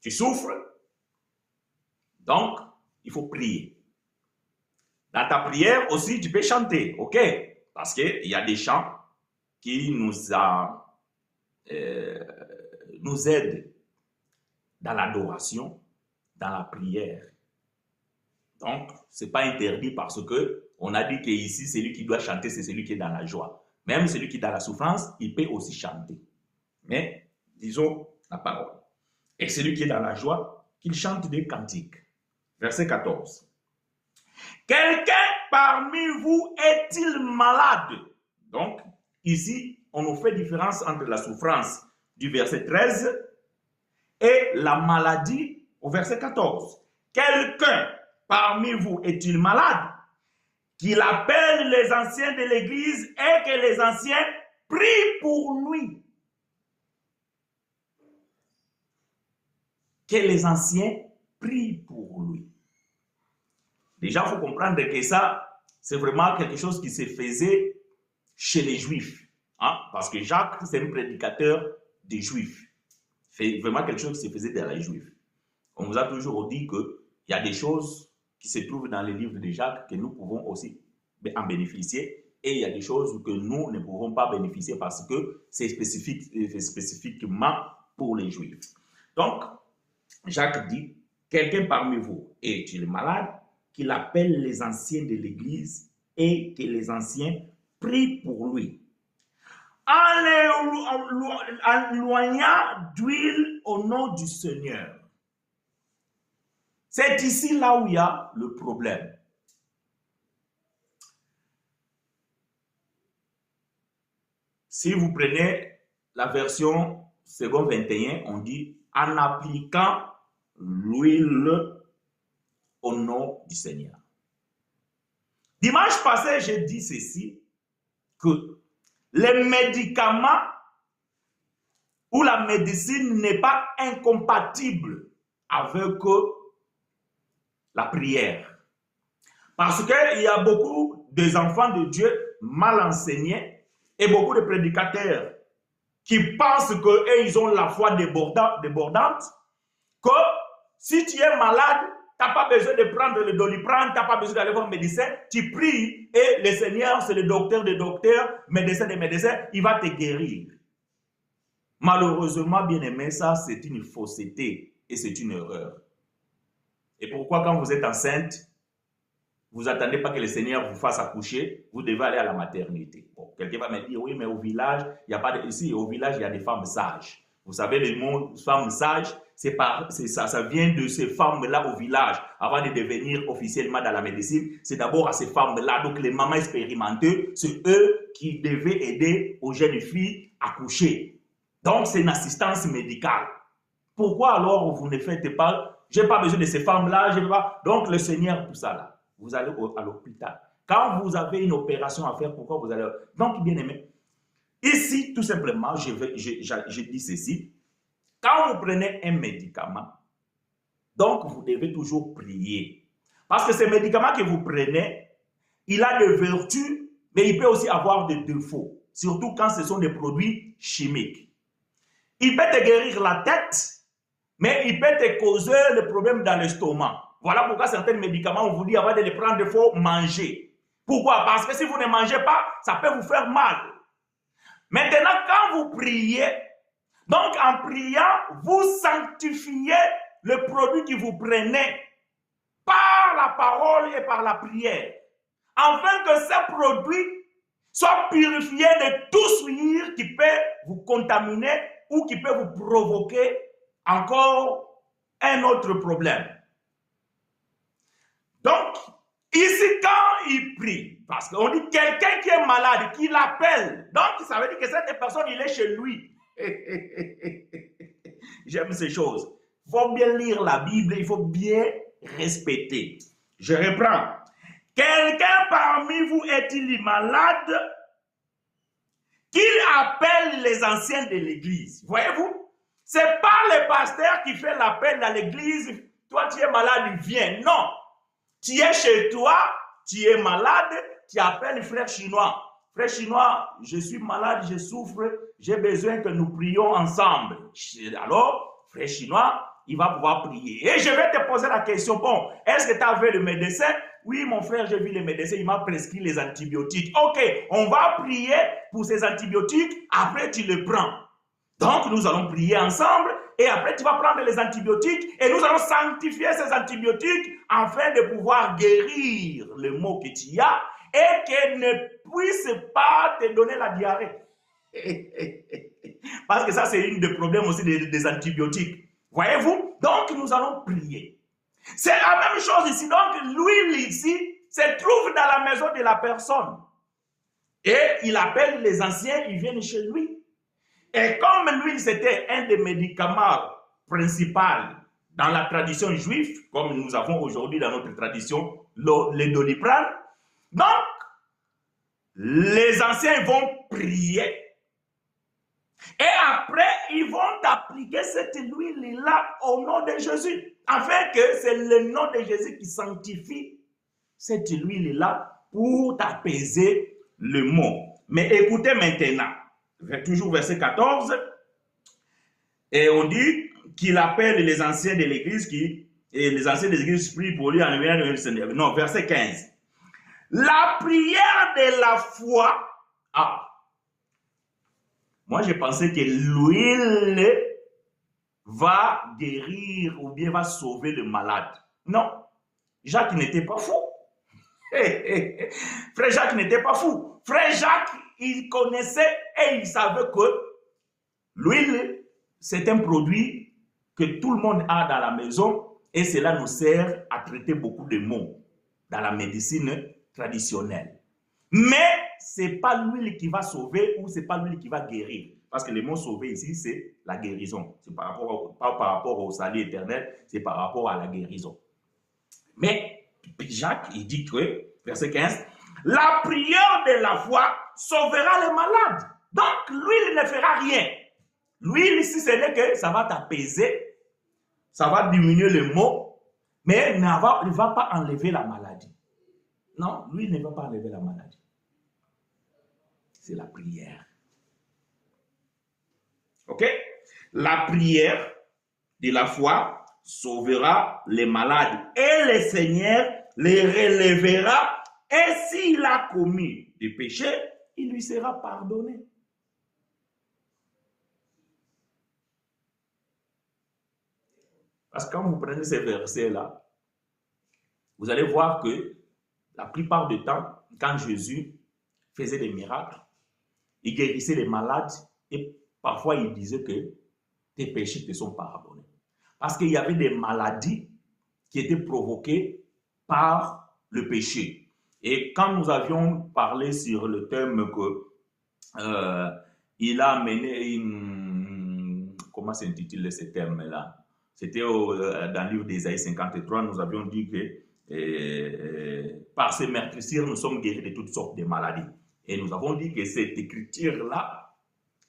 Speaker 1: Tu souffres, donc il faut prier. Dans ta prière aussi, tu peux chanter, ok? Parce qu'il y a des chants qui nous aident dans l'adoration, dans la prière. Donc, ce n'est pas interdit parce qu'on a dit qu'ici, celui qui doit chanter, c'est celui qui est dans la joie. Même celui qui est dans la souffrance, il peut aussi chanter. Mais, disons la parole. Et celui qui est dans la joie, qu'il chante des cantiques. Verset 14. Quelqu'un parmi vous est-il malade? Donc, ici, on nous fait différence entre la souffrance du verset 13 et la maladie au verset 14. Quelqu'un parmi vous est-il malade? Qu'il appelle les anciens de l'église et que les anciens prient pour lui. Que les anciens prient pour lui. Déjà, il faut comprendre que ça, c'est vraiment quelque chose qui se faisait chez les Juifs. Hein? Parce que Jacques, c'est un prédicateur des Juifs. C'est vraiment quelque chose qui se faisait dans les Juifs. On vous a toujours dit qu'il y a des choses qui se trouvent dans les livres de Jacques que nous pouvons aussi en bénéficier. Et il y a des choses que nous ne pouvons pas bénéficier parce que c'est spécifiquement pour les Juifs. Donc, Jacques dit, quelqu'un parmi vous est-il malade? Qu'il appelle les anciens de l'église et que les anciens prient pour lui. En l'éloignant d'huile au nom du Seigneur. C'est ici là où il y a le problème. Si vous prenez la version second 21, on dit en appliquant l'huile au nom du Seigneur. Dimanche passé, j'ai dit ceci, que les médicaments ou la médecine n'est pas incompatible avec la prière. Parce qu'il y a beaucoup d'enfants de Dieu mal enseignés et beaucoup de prédicateurs qui pensent qu'ils ont la foi débordante, que si tu es malade, tu n'as pas besoin de prendre le Doliprane, tu n'as pas besoin d'aller voir un médecin, tu pries et le Seigneur, c'est le docteur des docteurs, médecin des médecins, il va te guérir. Malheureusement, bien aimé, ça c'est une fausseté et c'est une erreur. Et pourquoi quand vous êtes enceinte, vous n'attendez pas que le Seigneur vous fasse accoucher, vous devez aller à la maternité. Bon, quelqu'un va me dire, oui, mais au village, il n'y a pas de... Ici, au village, il y a des femmes sages. Vous savez, le mot femme sage, ça vient de ces femmes-là au village. Avant de devenir officiellement dans la médecine, c'est d'abord à ces femmes-là. Donc, les mamans expérimentées, c'est eux qui devaient aider aux jeunes filles à coucher. Donc, c'est une assistance médicale. Pourquoi alors vous ne faites pas, je n'ai pas besoin de ces femmes-là, je ne pas. Donc, le Seigneur, tout ça là, vous allez à l'hôpital. Quand vous avez une opération à faire, pourquoi vous allez... Donc, bien aimé, ici, tout simplement, je dis ceci. Quand vous prenez un médicament, donc vous devez toujours prier. Parce que ce médicament que vous prenez, il a des vertus, mais il peut aussi avoir des défauts. Surtout quand ce sont des produits chimiques. Il peut te guérir la tête, mais il peut te causer le problème dans l'estomac. Voilà pourquoi certains médicaments, on vous dit avant de les prendre, il faut manger. Pourquoi? Parce que si vous ne mangez pas, ça peut vous faire mal. Maintenant, quand vous priez, Donc, en priant, vous sanctifiez le produit que vous prenez par la parole et par la prière, afin que ce produit soit purifié de tout souillure qui peut vous contaminer ou qui peut vous provoquer encore un autre problème. Donc, ici, quand il prie, parce qu'on dit quelqu'un qui est malade, qui l'appelle, donc ça veut dire que cette personne, il est chez lui. J'aime ces choses. Il faut bien lire la Bible, il faut bien respecter. Je reprends. Quelqu'un parmi vous est-il malade? Qu'il appelle les anciens de l'église. Voyez-vous? Ce n'est pas le pasteur qui fait l'appel dans l'église. Toi, tu es malade, viens. Non. Tu es chez toi, tu es malade, tu appelles le frère chinois. Frère chinois, je suis malade, je souffre, j'ai besoin que nous prions ensemble. Alors, frère chinois, il va pouvoir prier. Et je vais te poser la question, bon, est-ce que tu as vu le médecin? Oui, mon frère, j'ai vu le médecin, il m'a prescrit les antibiotiques. Ok, on va prier pour ces antibiotiques, après tu les prends. Donc, nous allons prier ensemble et après tu vas prendre les antibiotiques et nous allons sanctifier ces antibiotiques afin de pouvoir guérir le mot que tu as et qu'elle ne puisse pas te donner la diarrhée. Parce que ça, c'est un des problèmes aussi des antibiotiques. Voyez-vous? Donc, nous allons prier. C'est la même chose ici. Donc, l'huile ici se trouve dans la maison de la personne. Et il appelle les anciens, ils viennent chez lui. Et comme l'huile, c'était un des médicaments principaux dans la tradition juive, comme nous avons aujourd'hui dans notre tradition le Doliprane, donc, les anciens vont prier. Et après, ils vont appliquer cette huile-là au nom de Jésus. Afin que c'est le nom de Jésus qui sanctifie cette huile-là pour t'apaiser le mot. Mais écoutez maintenant, toujours verset 14, et on dit qu'il appelle les anciens de l'église et les anciens de l'église prient pour lui en non, verset 15. La prière de la foi. Moi, je pensais que l'huile va guérir ou bien va sauver le malade. Non, Jacques n'était pas fou. Frère Jacques n'était pas fou. Frère Jacques, il connaissait et il savait que l'huile, c'est un produit que tout le monde a dans la maison et cela nous sert à traiter beaucoup de maux dans la médecine traditionnelle. Mais ce n'est pas l'huile qui va sauver ou ce n'est pas l'huile qui va guérir. Parce que le mot sauver ici, c'est la guérison. C'est pas par rapport au salut éternel, c'est par rapport à la guérison. Mais Jacques, il dit que, verset 15, la prière de la foi sauvera les malades. Donc, l'huile ne fera rien. L'huile ici, ce n'est que ça va t'apaiser, ça va diminuer le mot, mais il ne va pas enlever la maladie. Non, l'huile ne va pas enlever la maladie. C'est la prière. Ok? La prière de la foi sauvera les malades et le Seigneur les relèvera et s'il a commis des péchés, il lui sera pardonné. Parce que quand vous prenez ces versets-là, vous allez voir que la plupart du temps, quand Jésus faisait des miracles, il guérissait les malades et parfois il disait que tes péchés te sont pardonnés. Parce qu'il y avait des maladies qui étaient provoquées par le péché. Et quand nous avions parlé sur le thème que il a amené une... Comment s'intitule ce thème-là? C'était dans le livre d'Ésaïe 53, nous avions dit que par ces meurtrissures, nous sommes guéris de toutes sortes de maladies. Et nous avons dit que cette écriture-là,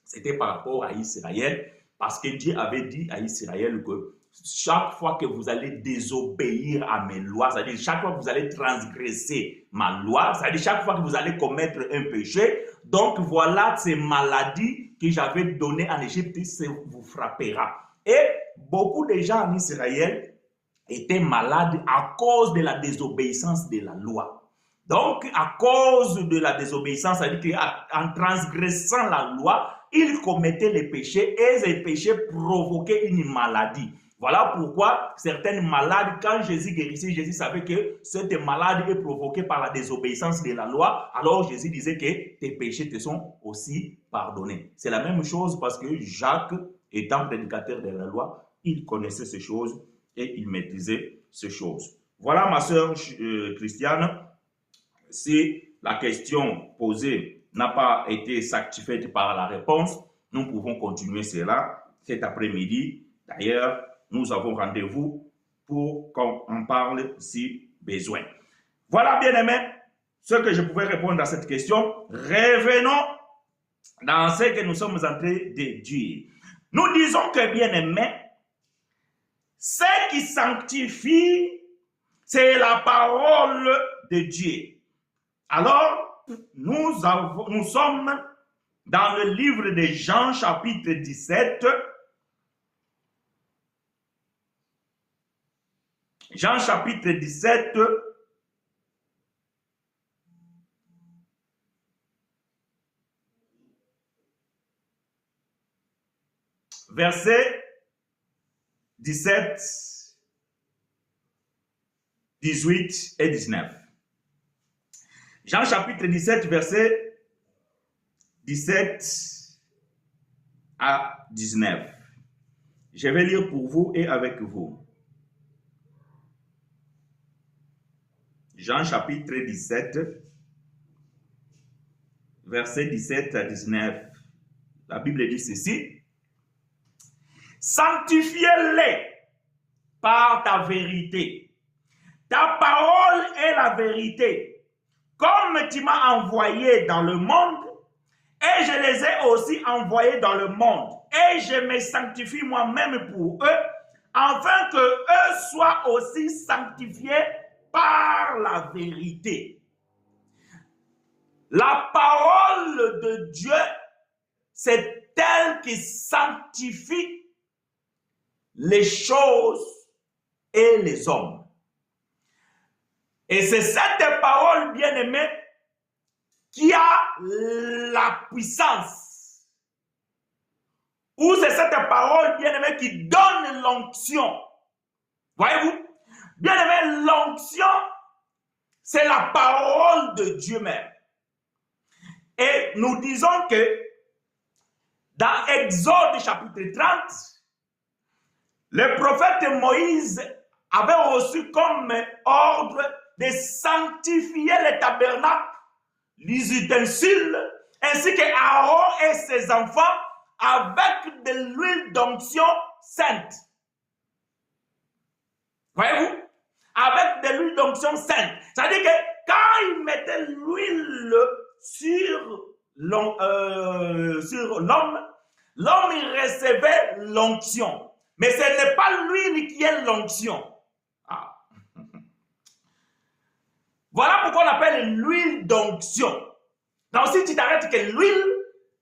Speaker 1: c'était par rapport à Israël, parce que Dieu avait dit à Israël que chaque fois que vous allez désobéir à mes lois, c'est-à-dire chaque fois que vous allez transgresser ma loi, c'est-à-dire chaque fois que vous allez commettre un péché, donc voilà ces maladies que j'avais données en Égypte, ça vous frappera. Et beaucoup de gens en Israël étaient malades à cause de la désobéissance de la loi. Donc, à cause de la désobéissance, c'est-à-dire qu'en transgressant la loi, ils commettaient les péchés et ces péchés provoquaient une maladie. Voilà pourquoi certaines malades, quand Jésus guérissait, Jésus savait que cette maladie est provoquée par la désobéissance de la loi. Alors Jésus disait que tes péchés te sont aussi pardonnés. C'est la même chose parce que Jacques, étant prédicateur de la loi, il connaissait ces choses et il maîtrisait ces choses. Voilà, ma sœur Christiane, si la question posée n'a pas été satisfaite par la réponse, nous pouvons continuer cela cet après-midi. D'ailleurs, nous avons rendez-vous pour qu'on en parle si besoin. Voilà, bien-aimés, ce que je pouvais répondre à cette question. Revenons dans ce que nous sommes en train de dire. Nous disons que, bien-aimés, ce qui sanctifie, c'est la parole de Dieu. Alors, nous sommes dans le livre de Jean, chapitre 17. Jean chapitre 17, verset 17, 18 et 19. Jean chapitre 17, verset 17 à 19. Je vais lire pour vous et avec vous. Jean chapitre 17, verset 17 à 19. La Bible dit ceci. Sanctifiez-les par ta vérité. Ta parole est la vérité. Comme tu m'as envoyé dans le monde, et je les ai aussi envoyés dans le monde, et je me sanctifie moi-même pour eux, afin que eux soient aussi sanctifiés par la vérité. La parole de Dieu, c'est elle qui sanctifie les choses et les hommes. Et c'est cette parole, bien-aimée, qui a la puissance. Ou c'est cette parole, bien-aimée, qui donne l'onction. Voyez-vous? Bien-aimé, l'onction, c'est la parole de Dieu même. Et nous disons que dans Exode chapitre 30, le prophète Moïse avait reçu comme ordre de sanctifier les tabernacles, les ustensiles, ainsi que Aaron et ses enfants avec de l'huile d'onction sainte. Voyez-vous? Avec de l'huile d'onction sainte. C'est-à-dire que quand il mettait l'huile sur l'homme, l'homme il recevait l'onction. Mais ce n'est pas l'huile qui est l'onction. Ah. Voilà pourquoi on appelle l'huile d'onction. Donc si tu t'arrêtes que l'huile,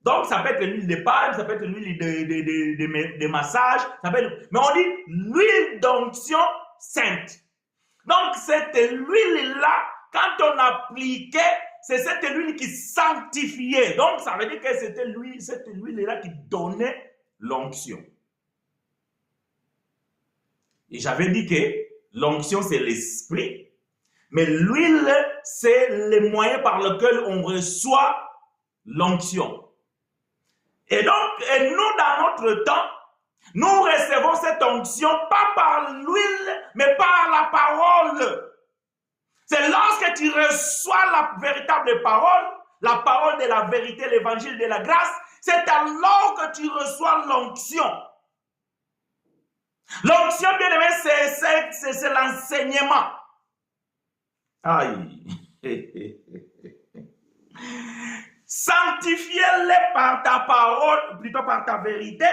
Speaker 1: donc ça peut être l'huile de palme, ça peut être l'huile de massage, ça peut être, mais on dit l'huile d'onction sainte. Donc cette huile-là, quand on appliquait, c'est cette huile qui sanctifiait. Donc ça veut dire que c'était cette huile-là qui donnait l'onction. Et j'avais dit que l'onction c'est l'esprit, mais l'huile c'est le moyen par lequel on reçoit l'onction. Et donc, et nous dans notre temps, nous recevons cette onction pas par l'huile, mais par la parole. C'est lorsque tu reçois la véritable parole, la parole de la vérité, l'évangile de la grâce, c'est alors que tu reçois l'onction. L'onction, bien aimé, c'est l'enseignement. Aïe. Sanctifiez-les par ta parole, plutôt par ta vérité.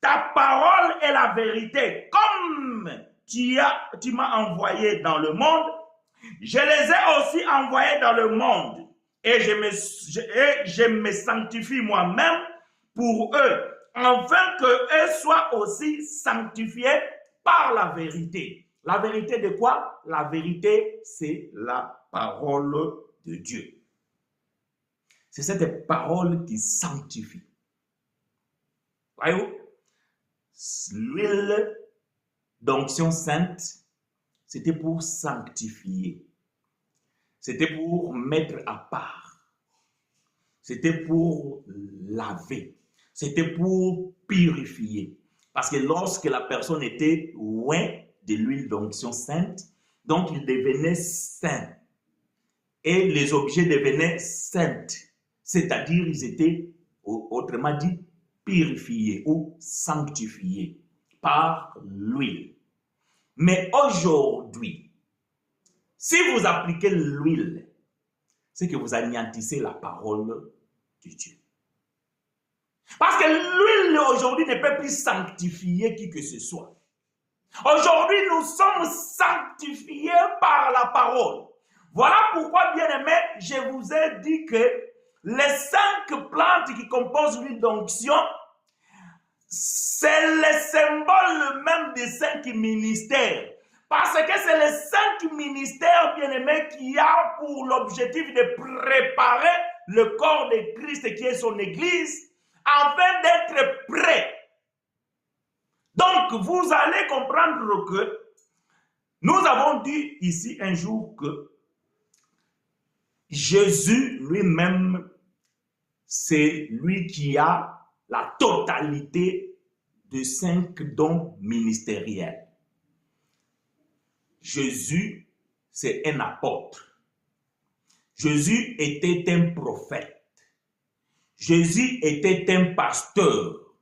Speaker 1: Ta parole est la vérité. Comme tu m'as envoyé dans le monde, je les ai aussi envoyés dans le monde. Et je me sanctifie moi-même pour eux, afin qu'eux soient aussi sanctifiés par la vérité. La vérité de quoi? La vérité, c'est la parole de Dieu. C'est cette parole qui sanctifie. Voyez-vous? L'huile d'onction sainte, c'était pour sanctifier. C'était pour mettre à part. C'était pour laver. C'était pour purifier. Parce que lorsque la personne était loin de l'huile d'onction sainte, donc il devenait saint. Et les objets devenaient saints. C'est-à-dire, ils étaient, autrement dit, purifiés ou sanctifiés par l'huile. Mais aujourd'hui, si vous appliquez l'huile, c'est que vous anéantissez la parole de Dieu. Parce que l'huile aujourd'hui ne peut plus sanctifier qui que ce soit. Aujourd'hui, nous sommes sanctifiés par la parole. Voilà pourquoi, bien-aimés, je vous ai dit que les 5 plantes qui composent l'huile d'onction, c'est le symbole même des 5 ministères. Parce que c'est les 5 ministères, bien-aimés, qui ont pour l'objectif de préparer le corps de Christ qui est son Église, afin d'être prêt. Donc, vous allez comprendre que nous avons dit ici un jour que Jésus lui-même, c'est lui qui a la totalité de 5 dons ministériels. Jésus, c'est un apôtre. Jésus était un prophète. Jésus était un pasteur.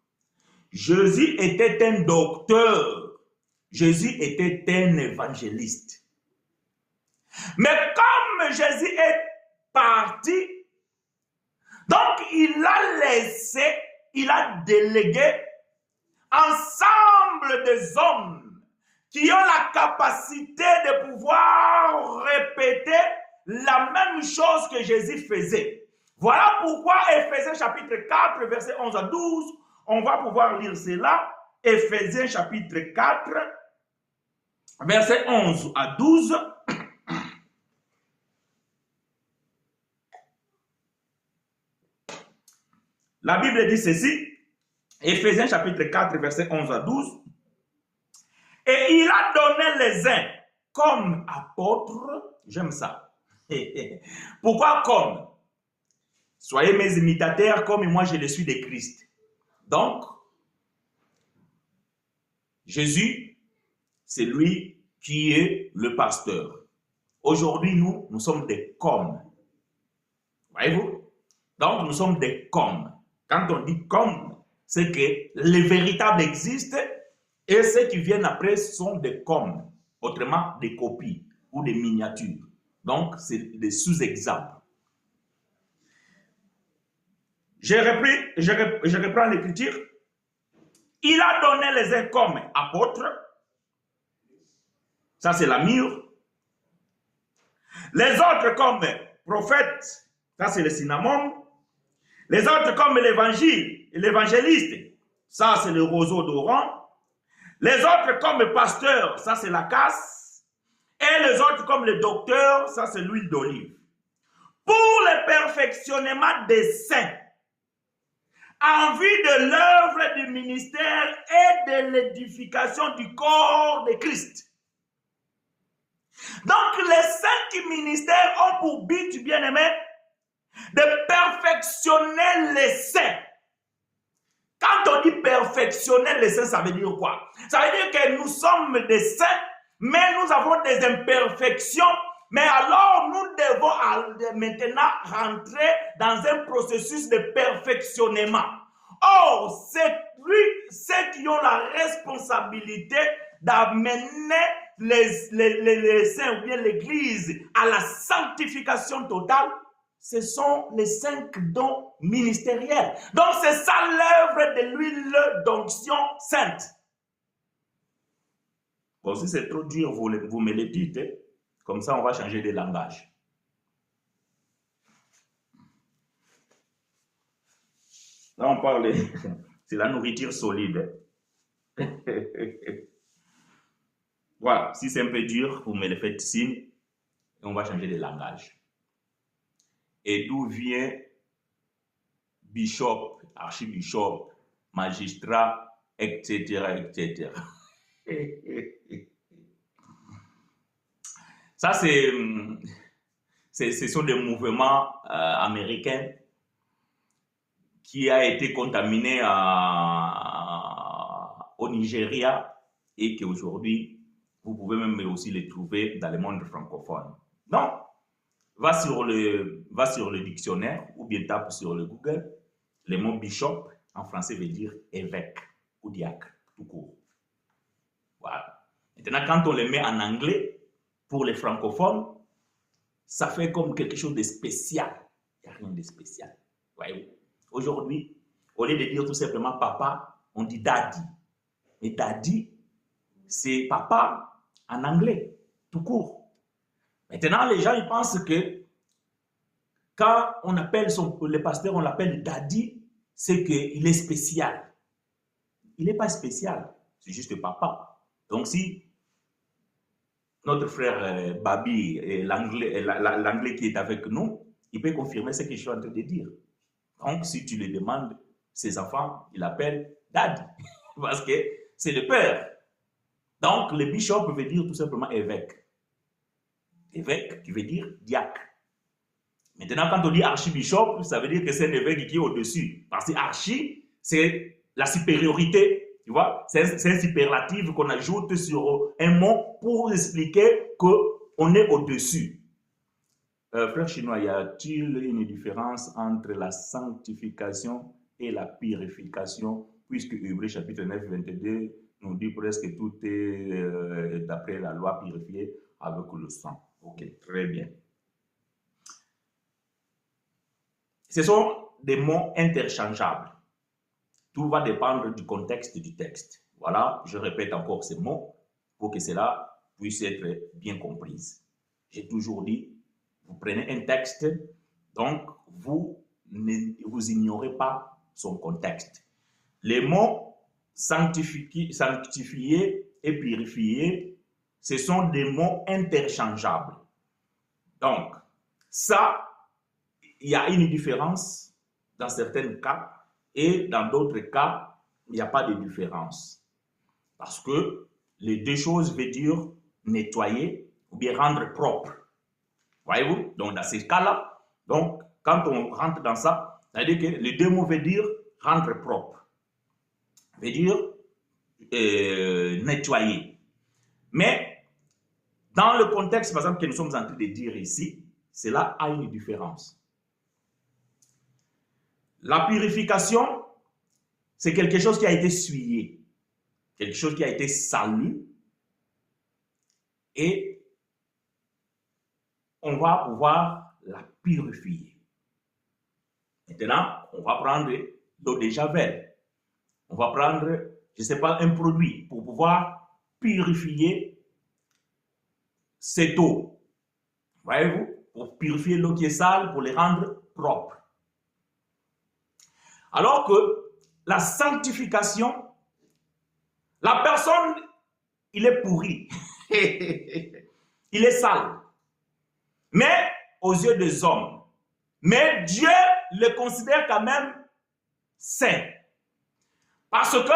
Speaker 1: Jésus était un docteur. Jésus était un évangéliste. Mais comme Jésus est parti, donc il a laissé, il a délégué ensemble des hommes qui ont la capacité de pouvoir répéter la même chose que Jésus faisait. Voilà pourquoi Éphésiens chapitre 4, verset 11 à 12, on va pouvoir lire cela. Éphésiens chapitre 4, verset 11 à 12. La Bible dit ceci, Éphésiens chapitre 4, verset 11 à 12. Et il a donné les uns comme apôtres, j'aime ça. Pourquoi comme? Soyez mes imitateurs comme moi je le suis de Christ. Donc, Jésus, c'est lui qui est le pasteur. Aujourd'hui, nous sommes des comme. Voyez-vous? Donc, nous sommes des comme. Quand on dit comme, c'est que les véritables existent et ceux qui viennent après sont des comme, autrement des copies ou des miniatures. Donc, c'est des sous-exemples. Je reprends l'écriture. Il a donné les uns comme apôtres. Ça, c'est la myrrhe. Les autres comme prophètes. Ça, c'est le cinnamome. Les autres comme l'évangile, l'évangéliste. Ça, c'est le roseau d'Oran. Les autres comme pasteur. Ça, c'est la casse. Et les autres comme le docteur. Ça, c'est l'huile d'olive. Pour le perfectionnement des saints, en vue de l'œuvre du ministère et de l'édification du corps de Christ. Donc, les 5 ministères ont pour but, bien-aimé, de perfectionner les saints. Quand on dit perfectionner les saints, ça veut dire quoi? Ça veut dire que nous sommes des saints, mais nous avons des imperfections. Mais alors, nous devons maintenant rentrer dans un processus de perfectionnement. Or, c'est ceux qui ont la responsabilité d'amener les saints ou bien l'Église à la sanctification totale, ce sont les 5 dons ministériels. Donc, c'est ça l'œuvre de l'huile d'onction sainte. Bon, si c'est trop dur, vous me le dites. Hein? Comme ça, on va changer de langage. Là, on parle, c'est la nourriture solide. Voilà, si c'est un peu dur, vous me le faites signe et on va changer de langage. Et d'où vient Bishop, archibishop magistrats, etc., etc. Ça, ce sont des mouvements américains qui a été contaminé au Nigeria et qu'aujourd'hui, vous pouvez même aussi les trouver dans le monde francophone. Non, va sur le dictionnaire ou bien tape sur le Google. Le mot bishop en français veut dire évêque ou diacre, tout court. Voilà. Maintenant, quand on le met en anglais, pour les francophones, ça fait comme quelque chose de spécial. Il n'y a rien de spécial. Voyez-vous? Aujourd'hui, au lieu de dire tout simplement papa, on dit daddy. Et daddy, c'est papa en anglais, tout court. Maintenant, les gens ils pensent que quand on appelle le pasteur, on l'appelle daddy, c'est qu'il est spécial. Il n'est pas spécial, c'est juste papa. Donc si notre frère Babi, l'anglais qui est avec nous, il peut confirmer ce que je suis en train de dire. Donc si tu lui demandes, ses enfants, il l'appelle daddy, parce que c'est le père. Donc le bishop veut dire tout simplement évêque. Évêque qui veut dire diacre. Maintenant, quand on dit archibishop, ça veut dire que c'est un évêque qui est au-dessus. Parce que archi, c'est la supériorité. Tu vois, c'est un superlatif qu'on ajoute sur un mot pour expliquer qu'on est au-dessus. Frère chinois, y a-t-il une différence entre la sanctification et la purification? Puisque Hébreux chapitre 9, 22 nous dit presque tout est d'après la loi purifié avec le sang. Ok, très bien. Ce sont des mots interchangeables. Tout va dépendre du contexte du texte. Voilà, je répète encore ces mots pour que cela puisse être bien compris. J'ai toujours dit, vous prenez un texte, donc vous ignorez pas son contexte. Les mots sanctifié et purifié, ce sont des mots interchangeables. Donc, ça, il y a une différence dans certains cas et dans d'autres cas, il n'y a pas de différence. Parce que les deux choses veulent dire nettoyer ou bien rendre propre. Voyez-vous? Donc, dans ces cas-là, donc, quand on rentre dans ça, c'est-à-dire que les deux mots veulent dire rendre propre. Veut dire nettoyer. Mais, dans le contexte, par exemple, que nous sommes en train de dire ici, cela a une différence. La purification, c'est quelque chose qui a été souillé, quelque chose qui a été sali, et on va pouvoir la purifier. Maintenant, on va prendre l'eau de Javel. On va prendre, je ne sais pas, un produit pour pouvoir purifier cette eau. Voyez-vous? Pour purifier l'eau qui est sale, pour les rendre propres. Alors que la sanctification, la personne, il est pourri. Il est sale. Mais aux yeux des hommes. Mais Dieu le considère quand même saint. Parce que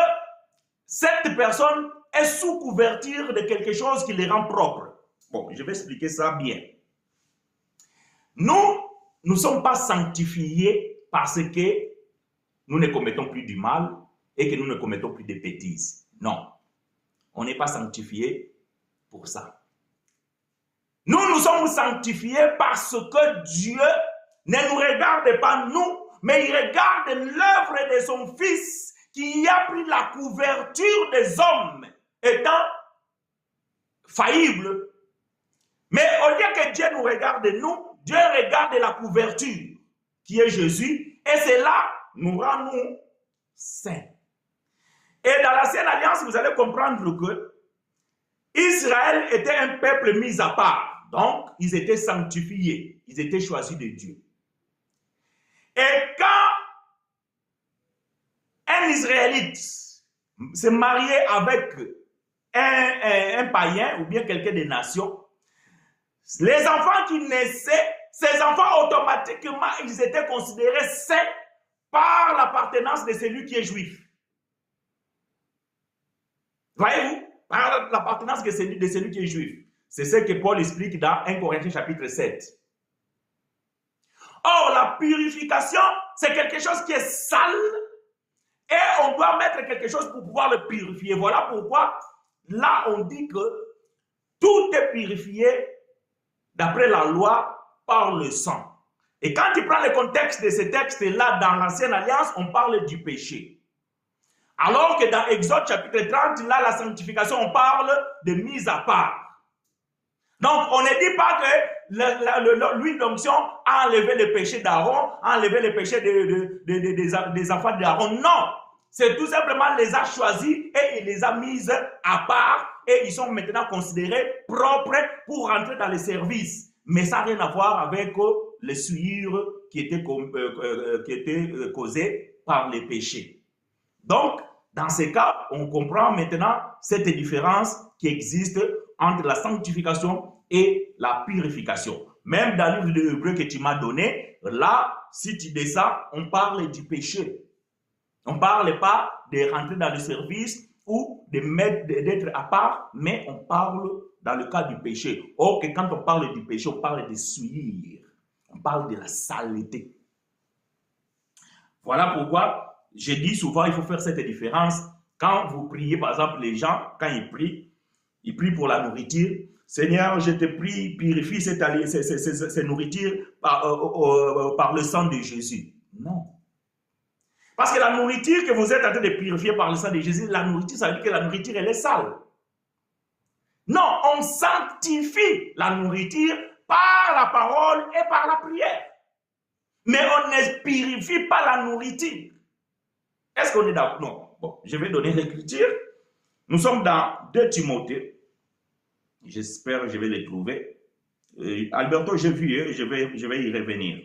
Speaker 1: cette personne est sous couverture de quelque chose qui les rend propres. Bon, je vais expliquer ça bien. Nous ne sommes pas sanctifiés parce que nous ne commettons plus du mal et que nous ne commettons plus de bêtises. Non, on n'est pas sanctifiés pour ça. Nous sommes sanctifiés parce que Dieu ne nous regarde pas nous, mais il regarde l'œuvre de son Fils qui a pris la couverture des hommes étant faillible. Mais au lieu que Dieu nous regarde nous, Dieu regarde la couverture qui est Jésus et c'est là nous rend nous saints. Et dans l'ancienne alliance, vous allez comprendre que Israël était un peuple mis à part. Donc, ils étaient sanctifiés. Ils étaient choisis de Dieu. Et quand un Israélite se mariait avec un païen ou bien quelqu'un des nations, les enfants qui naissaient, ces enfants automatiquement, ils étaient considérés saints par l'appartenance de celui qui est juif. Voyez-vous, par l'appartenance de celui qui est juif. C'est ce que Paul explique dans 1 Corinthiens chapitre 7. Or, la purification, c'est quelque chose qui est sale et on doit mettre quelque chose pour pouvoir le purifier. Voilà pourquoi, là, on dit que tout est purifié d'après la loi par le sang. Et quand tu prends le contexte de ces textes-là dans l'Ancienne Alliance, on parle du péché. Alors que dans Exode chapitre 30, là, la sanctification, on parle de mise à part. Donc, on ne dit pas que l'huile d'onction a enlevé le péché d'Aaron, a enlevé le péché des enfants d'Aaron. Non, c'est tout simplement les a choisis et il les a mises à part et ils sont maintenant considérés propres pour rentrer dans le service. Mais ça n'a rien à voir avec les souillures qui étaient causées par les péchés. Donc, dans ces cas, on comprend maintenant cette différence qui existe entre la sanctification et la purification. Même dans le livre de Hébreux que tu m'as donné, là, si tu descends, on parle du péché. On ne parle pas de rentrer dans le service ou d'être à part, mais on parle dans le cas du péché. Or, que quand on parle du péché, on parle de souillure. On parle de la saleté. Voilà pourquoi je dis souvent, il faut faire cette différence. Quand vous priez, par exemple, les gens, quand ils prient pour la nourriture. Seigneur, je te prie, purifie cette nourriture par le sang de Jésus. Non. Parce que la nourriture que vous êtes en train de purifier par le sang de Jésus, la nourriture, ça veut dire que la nourriture, elle est sale. Non, on sanctifie la nourriture par la parole et par la prière. Mais on ne purifie pas la nourriture. Est-ce qu'on est d'accord? Non. Bon, je vais donner l'écriture. Nous sommes dans 2 Timothée. J'espère que je vais les trouver. Alberto, j'ai vu, je vais y revenir.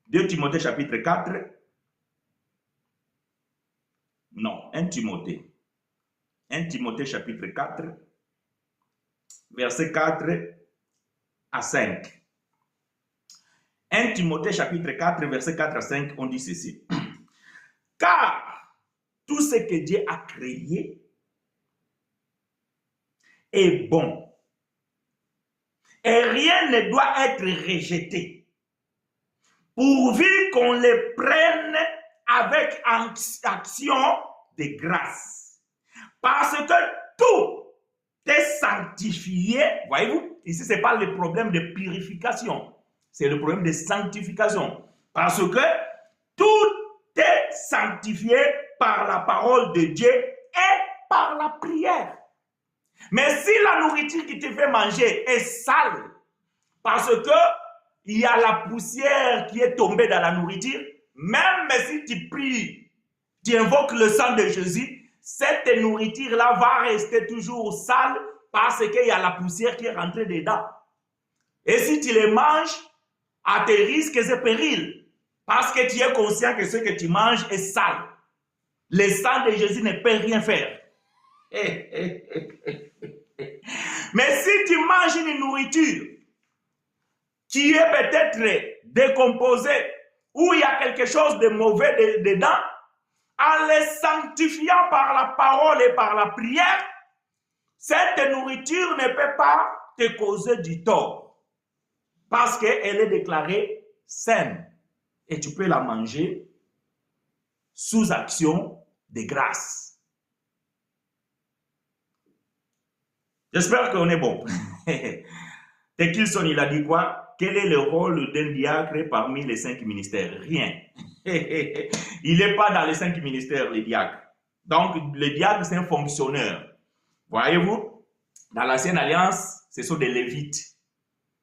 Speaker 1: 2 Timothée chapitre 4. Non, 1 Timothée. 1 Timothée chapitre 4, verset 4 à 5. 1 Timothée chapitre 4, verset 4 à 5, on dit ceci. Car tout ce que Dieu a créé est bon. Et rien ne doit être rejeté, pourvu qu'on les prenne avec action de grâce. Parce que tout est sanctifié. Voyez-vous, ici, ce n'est pas le problème de purification, c'est le problème de sanctification. Parce que tout est sanctifié par la parole de Dieu et par la prière. Mais si la nourriture qui te fait manger est sale, parce que il y a la poussière qui est tombée dans la nourriture, même si tu pries, tu invoques le sang de Jésus, cette nourriture-là va rester toujours sale parce qu'il y a la poussière qui est rentrée dedans. Et si tu les manges, à tes risques et périls, parce que tu es conscient que ce que tu manges est sale. Le sang de Jésus ne peut rien faire. Mais si tu manges une nourriture qui est peut-être décomposée, où il y a quelque chose de mauvais dedans, en les sanctifiant par la parole et par la prière, cette nourriture ne peut pas te causer du tort. Parce qu'elle est déclarée saine. Et tu peux la manger sous action de grâce. J'espère qu'on est bon. Tekilson, il a dit quoi? Quel est le rôle d'un diacre parmi les 5 ministères? Rien. Il n'est pas dans les 5 ministères, le diacre. Donc, le diacre, c'est un fonctionnaire. Voyez-vous, dans l'Ancienne Alliance, ce sont des Lévites.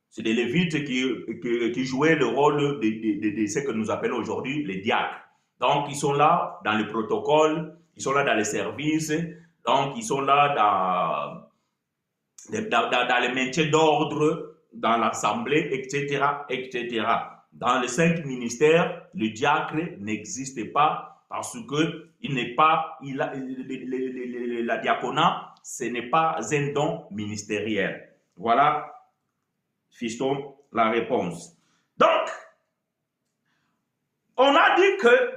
Speaker 1: C'est des Lévites qui jouaient le rôle de ce que nous appelons aujourd'hui les diacres. Donc, ils sont là dans le protocole, ils sont là dans les services, donc ils sont là dans le maintien d'ordre, dans l'assemblée, etc., etc. Dans les 5 ministères, le diacre n'existe pas parce que il n'est pas, la diaconat, ce n'est pas un don ministériel. Voilà, fiston, la réponse. Donc, on a dit que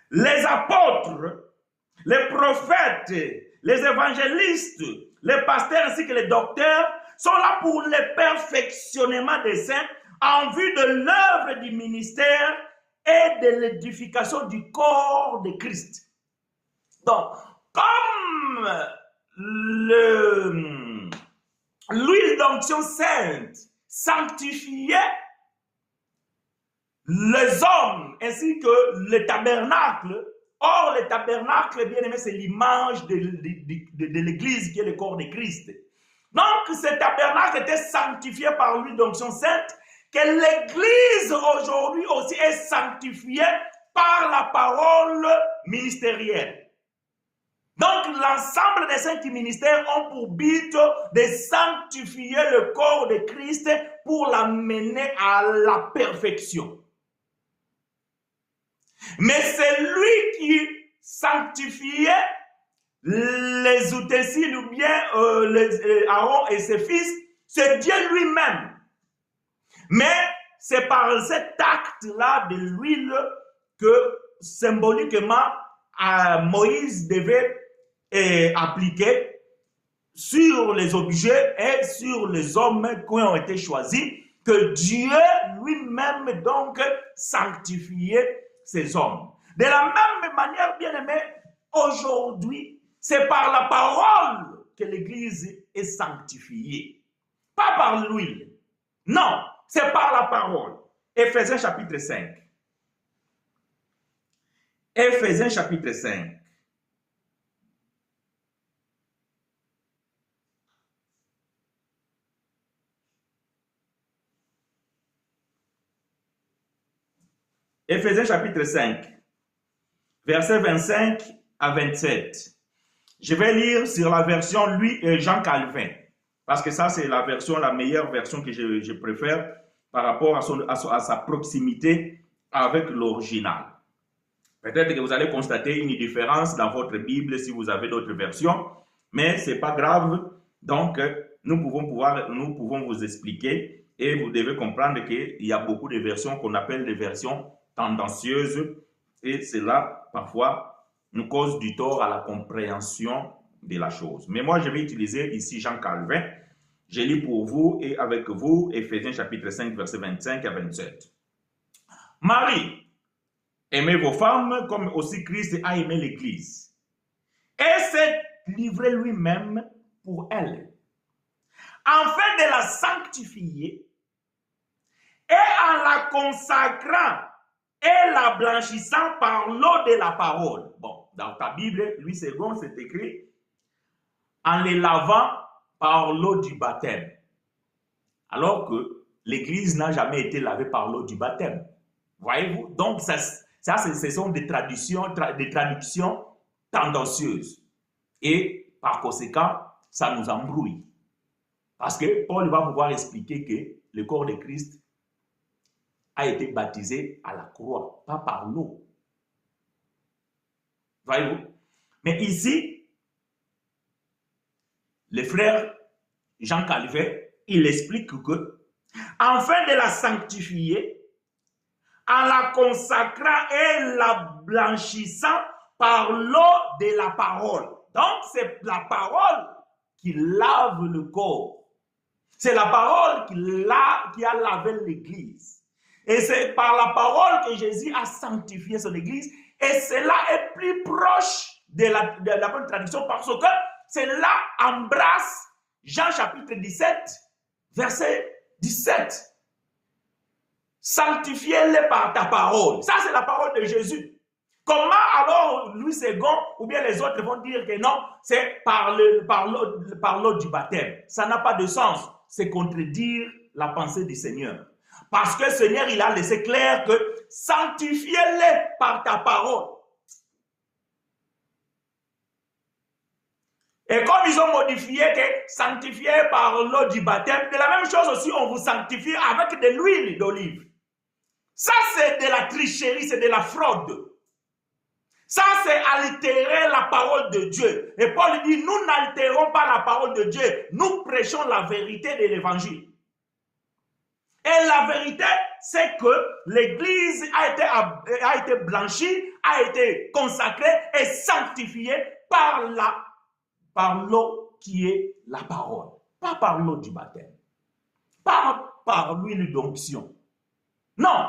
Speaker 1: les apôtres, les prophètes, les évangélistes, les pasteurs ainsi que les docteurs sont là pour le perfectionnement des saints en vue de l'œuvre du ministère et de l'édification du corps de Christ. Donc, comme l'huile d'onction sainte sanctifiait les hommes ainsi que le tabernacle. Or, le tabernacle, bien aimé, c'est l'image de l'Église qui est le corps de Christ. Donc, ce tabernacle était sanctifié par l'huile d'onction sainte, que l'Église aujourd'hui aussi est sanctifiée par la parole ministérielle. Donc, l'ensemble des saints qui ministèrent ont pour but de sanctifier le corps de Christ pour l'amener à la perfection. Mais c'est lui qui sanctifiait les ustensiles ou bien Aaron et ses fils, c'est Dieu lui-même. Mais c'est par cet acte-là de l'huile que symboliquement Moïse devait appliquer sur les objets et sur les hommes qui ont été choisis, que Dieu lui-même donc sanctifiait ces hommes. De la même manière, bien aimé, aujourd'hui, c'est par la parole que l'Église est sanctifiée. Pas par l'huile. Non, c'est par la parole. Éphésiens chapitre 5. Éphésiens chapitre 5. Éphésiens chapitre 5, versets 25 à 27. Je vais lire sur la version Jean Calvin, parce que ça c'est la meilleure version que je préfère par rapport à sa proximité avec l'original. Peut-être que vous allez constater une différence dans votre Bible si vous avez d'autres versions, mais ce n'est pas grave. Donc, nous pouvons vous expliquer et vous devez comprendre qu'il y a beaucoup de versions qu'on appelle des versions tendancieuses et cela, parfois, nous cause du tort à la compréhension de la chose. Mais moi, je vais utiliser ici Jean Calvin. Je lis pour vous et avec vous Éphésiens chapitre 5, versets 25 à 27. Marie, aimez vos femmes comme aussi Christ a aimé l'Église et s'est livré lui-même pour elle, afin de la sanctifier et en la consacrant et la blanchissant par l'eau de la parole. Bon, dans ta Bible, Louis II, c'est écrit en les lavant par l'eau du baptême. Alors que l'Église n'a jamais été lavée par l'eau du baptême. Voyez-vous? Donc, ce sont des traductions tendancieuses. Et par conséquent, ça nous embrouille. Parce que Paul va pouvoir expliquer que le corps de Christ a été baptisé à la croix, pas par l'eau. Voyez-vous? Mais ici, le frère Jean Calvin, il explique que, afin de la sanctifier, en la consacrant et la blanchissant par l'eau de la parole. Donc, c'est la parole qui lave le corps. C'est la parole qui a lavé l'Église. Et c'est par la parole que Jésus a sanctifié son Église. Et cela est plus proche de la bonne traduction parce que cela embrasse Jean chapitre 17, verset 17. Sanctifie-les par ta parole. Ça, c'est la parole de Jésus. Comment alors Louis II ou bien les autres vont dire que non, c'est par l'eau du baptême? Ça n'a pas de sens. C'est contredire la pensée du Seigneur. Parce que le Seigneur, il a laissé clair que sanctifiez-les par ta parole. Et comme ils ont modifié que sanctifié par l'eau du baptême, de la même chose aussi, on vous sanctifie avec de l'huile d'olive. Ça, c'est de la tricherie, c'est de la fraude. Ça, c'est altérer la parole de Dieu. Et Paul dit, nous n'altérons pas la parole de Dieu. Nous prêchons la vérité de l'évangile. Et la vérité, c'est que l'Église a été blanchie, a été consacrée et sanctifiée par l'eau qui est la parole. Pas par l'eau du baptême. Pas par l'huile d'onction. Non.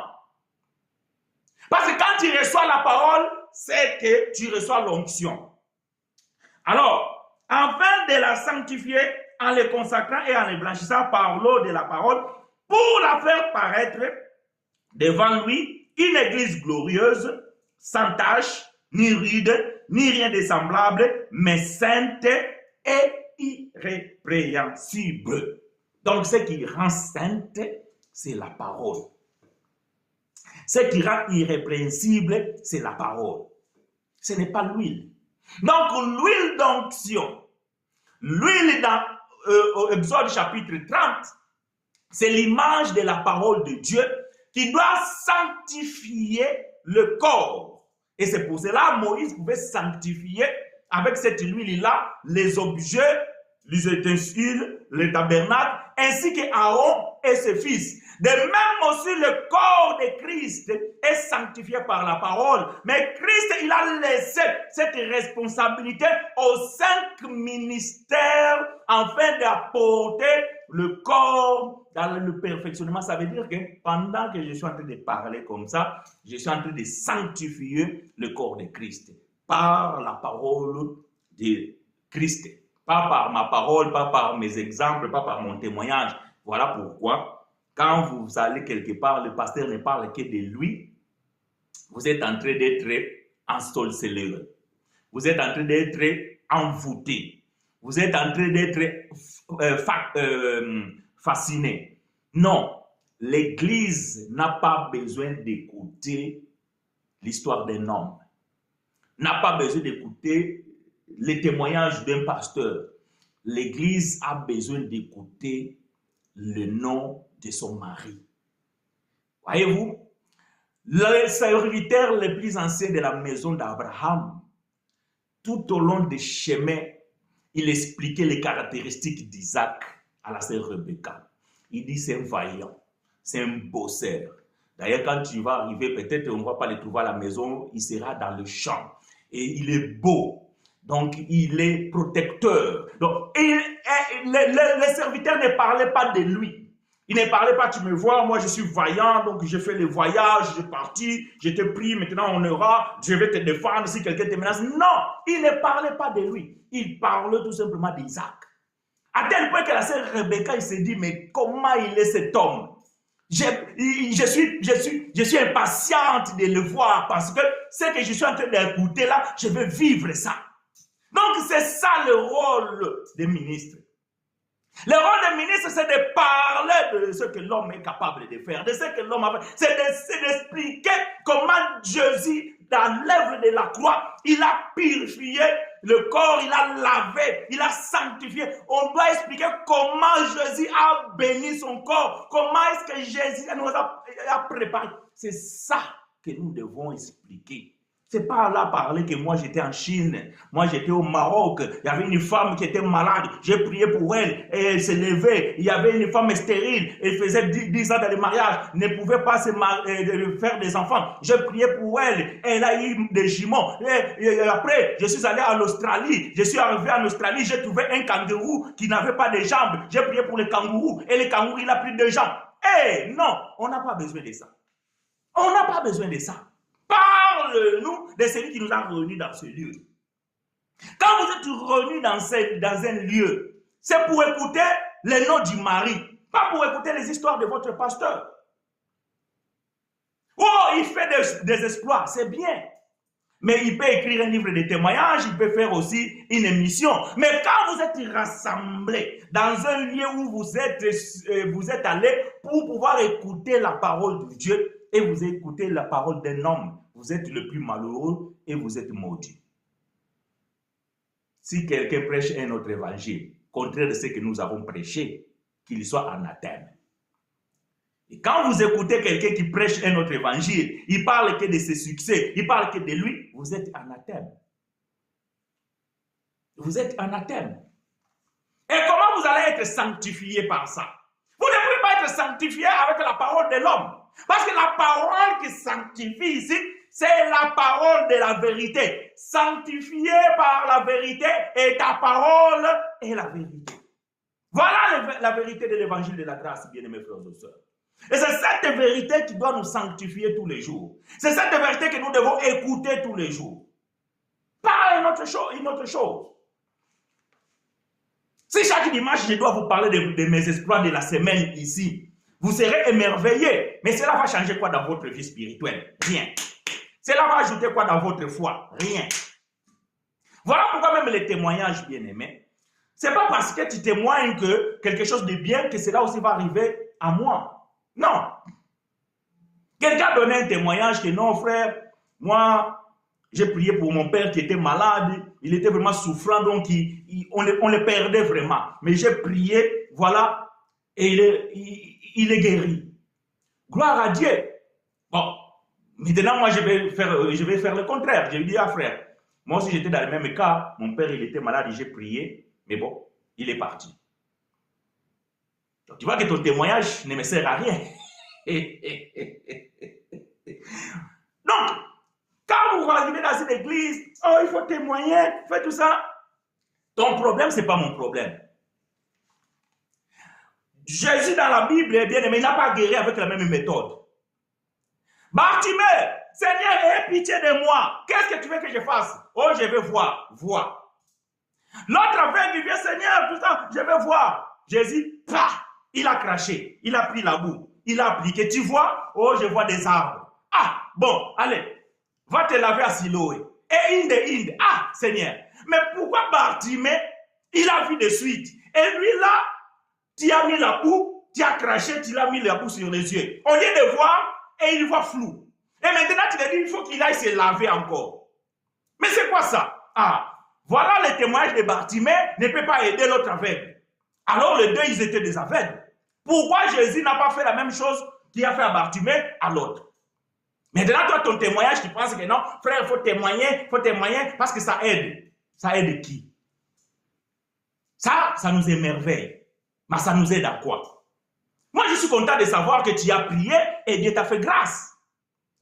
Speaker 1: Parce que quand tu reçois la parole, c'est que tu reçois l'onction. Alors, afin de la sanctifier en les consacrant et en les blanchissant par l'eau de la parole, pour la faire paraître devant lui une église glorieuse, sans tache, ni ride, ni rien de semblable, mais sainte et irrépréhensible. Donc, ce qui rend sainte, c'est la parole. Ce qui rend irrépréhensible, c'est la parole. Ce n'est pas l'huile. Donc, l'huile d'onction, l'huile dans Exode chapitre 30, c'est l'image de la parole de Dieu qui doit sanctifier le corps. Et c'est pour cela que Moïse pouvait sanctifier avec cette huile-là les objets, les ustensiles, le tabernacle, ainsi qu'Aaron et ses fils. De même aussi le corps de Christ est sanctifié par la parole. Mais Christ, il a laissé cette responsabilité aux 5 ministères afin d'apporter le corps dans le perfectionnement. Ça veut dire que pendant que je suis en train de parler comme ça, je suis en train de sanctifier le corps de Christ par la parole de Christ. Pas par ma parole, pas par mes exemples, pas par mon témoignage. Voilà pourquoi, quand vous allez quelque part, le pasteur ne parle que de lui, vous êtes en train d'être ensorcelé. Vous êtes en train d'être envoûté. Vous êtes en train d'être fasciné. Non, l'Église n'a pas besoin d'écouter l'histoire d'un homme. N'a pas besoin d'écouter les témoignages d'un pasteur. L'Église a besoin d'écouter le nom de son mari. Voyez-vous, le serviteur le plus ancien de la maison d'Abraham, tout au long des chemins, il expliquait les caractéristiques d'Isaac à la sœur Rebecca. Il dit c'est un vaillant, c'est un bosseur. D'ailleurs, quand tu vas arriver, peut-être on ne va pas le trouver à la maison, il sera dans le champ. Et il est beau. Donc, il est protecteur. Donc, le serviteur ne parlait pas de lui. Il ne parlait pas, tu me vois, moi je suis vaillant, donc je fais le voyage, je suis parti, je te prie, maintenant on ira, je vais te défendre si quelqu'un te menace. Non, il ne parlait pas de lui. Il parlait tout simplement d'Isaac. À tel point que la sœur Rebecca, il s'est dit, mais comment il est cet homme? Je suis impatiente de le voir parce que ce que je suis en train d'écouter là, je veux vivre ça. Donc, c'est ça le rôle des ministres. Le rôle des ministres, c'est de parler de ce que l'homme est capable de faire, de ce que l'homme a fait. C'est d'expliquer comment Jésus, dans l'œuvre de la croix, il a purifié le corps, il a lavé, il a sanctifié. On doit expliquer comment Jésus a béni son corps, comment est-ce que Jésus nous a préparé. C'est ça que nous devons expliquer. C'est pas là parler que moi j'étais en Chine, moi j'étais au Maroc, il y avait une femme qui était malade, j'ai prié pour elle, et elle s'est levée, il y avait une femme stérile, elle faisait 10 ans de mariage, ne pouvait pas faire des enfants, j'ai prié pour elle, elle a eu des jumeaux, et après je suis allé en Australie, je suis arrivé en Australie, j'ai trouvé un kangourou qui n'avait pas de jambes, j'ai prié pour le kangourou, et le kangourou il a plus de jambes. Eh non, on n'a pas besoin de ça. On n'a pas besoin de ça. Parle-nous de celui qui nous a réunis dans ce lieu. Quand vous êtes réunis dans un lieu, c'est pour écouter les noms du mari, pas pour écouter les histoires de votre pasteur. Oh, il fait des exploits, c'est bien. Mais il peut écrire un livre de témoignages, il peut faire aussi une émission. Mais quand vous êtes rassemblés dans un lieu où vous êtes allés pour pouvoir écouter la parole de Dieu, et vous écoutez la parole d'un homme, vous êtes le plus malheureux et vous êtes maudit. Si quelqu'un prêche un autre évangile, contraire de ce que nous avons prêché, qu'il soit anathème. Et quand vous écoutez quelqu'un qui prêche un autre évangile, il parle que de ses succès, il parle que de lui, vous êtes anathème. Vous êtes anathème. Et comment vous allez être sanctifié par ça? Vous ne pouvez pas être sanctifié avec la parole de l'homme. Parce que la parole qui sanctifie ici, c'est la parole de la vérité. Sanctifié par la vérité et ta parole est la vérité. Voilà la vérité de l'évangile de la grâce, bien-aimés frères et sœurs. Et c'est cette vérité qui doit nous sanctifier tous les jours. C'est cette vérité que nous devons écouter tous les jours. Pas une autre chose. Si chaque dimanche, je dois vous parler de mes exploits de la semaine ici, vous serez émerveillés. Mais cela va changer quoi dans votre vie spirituelle? Rien. Cela va ajouter quoi dans votre foi? Rien. Voilà pourquoi même les témoignages, bien-aimés, ce n'est pas parce que tu témoignes que quelque chose de bien que cela aussi va arriver à moi. Non. Quelqu'un donnait un témoignage que non, frère, moi, j'ai prié pour mon père qui était malade, il était vraiment souffrant, donc on le perdait vraiment. Mais j'ai prié, voilà, et il est guéri. Gloire à Dieu. Bon, maintenant, moi, je vais faire le contraire. Je lui dis, ah frère, moi aussi j'étais dans le même cas, mon père il était malade, j'ai prié, mais bon, il est parti. Donc, tu vois que ton témoignage ne me sert à rien. Donc, quand vous arrivez dans une église, oh, il faut témoigner, fais tout ça. Ton problème, ce n'est pas mon problème. Jésus dans la Bible, bien aimé, il n'a pas guéri avec la même méthode. Bartimée, Seigneur, aie pitié de moi. Qu'est-ce que tu veux que je fasse? Oh, je veux voir. Vois. L'autre aveugle, il vient, Seigneur, tout ça, je veux voir. Jésus, pah, il a craché. Il a pris la boue. Il a appliqué. Tu vois? Oh, je vois des arbres. Ah, bon, allez. Va te laver à Siloé. Et Inde. Ah, Seigneur. Mais pourquoi Bartimée, il a vu de suite? Et lui là, tu as mis la boue, tu as craché, tu l'as mis la boue sur les yeux. Au lieu de voir, et il voit flou. Et maintenant, tu te dis, il faut qu'il aille se laver encore. Mais c'est quoi ça? Ah, voilà le témoignage de Bartimée ne peut pas aider l'autre aveugle. Alors les deux, ils étaient des aveugles. Pourquoi Jésus n'a pas fait la même chose qu'il a fait à Bartimée à l'autre? Maintenant, toi, ton témoignage, tu penses que non, frère, il faut témoigner parce que ça aide. Ça aide qui? Ça nous émerveille. Mais ça nous aide à quoi? Moi, je suis content de savoir que tu as prié et Dieu t'a fait grâce.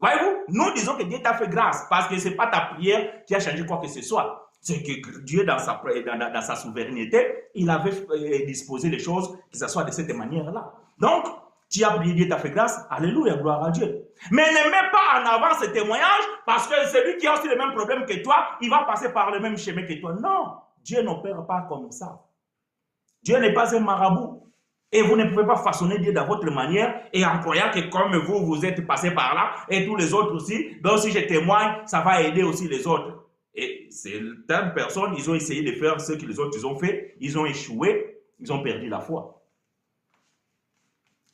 Speaker 1: Voyez-vous, nous disons que Dieu t'a fait grâce parce que ce n'est pas ta prière qui a changé quoi que ce soit. C'est que Dieu, dans sa souveraineté, il avait disposé les choses que ce soit de cette manière-là. Donc, tu as prié, Dieu t'a fait grâce. Alléluia, gloire à Dieu. Mais ne mets pas en avant ce témoignage parce que celui qui a aussi le même problème que toi, il va passer par le même chemin que toi. Non, Dieu n'opère pas comme ça. Dieu n'est pas un marabout. Et vous ne pouvez pas façonner Dieu dans votre manière et en croyant que comme vous êtes passé par là et tous les autres aussi, donc si je témoigne, ça va aider aussi les autres. Et certaines personnes, ils ont essayé de faire ce que les autres ils ont fait, ils ont échoué, ils ont perdu la foi.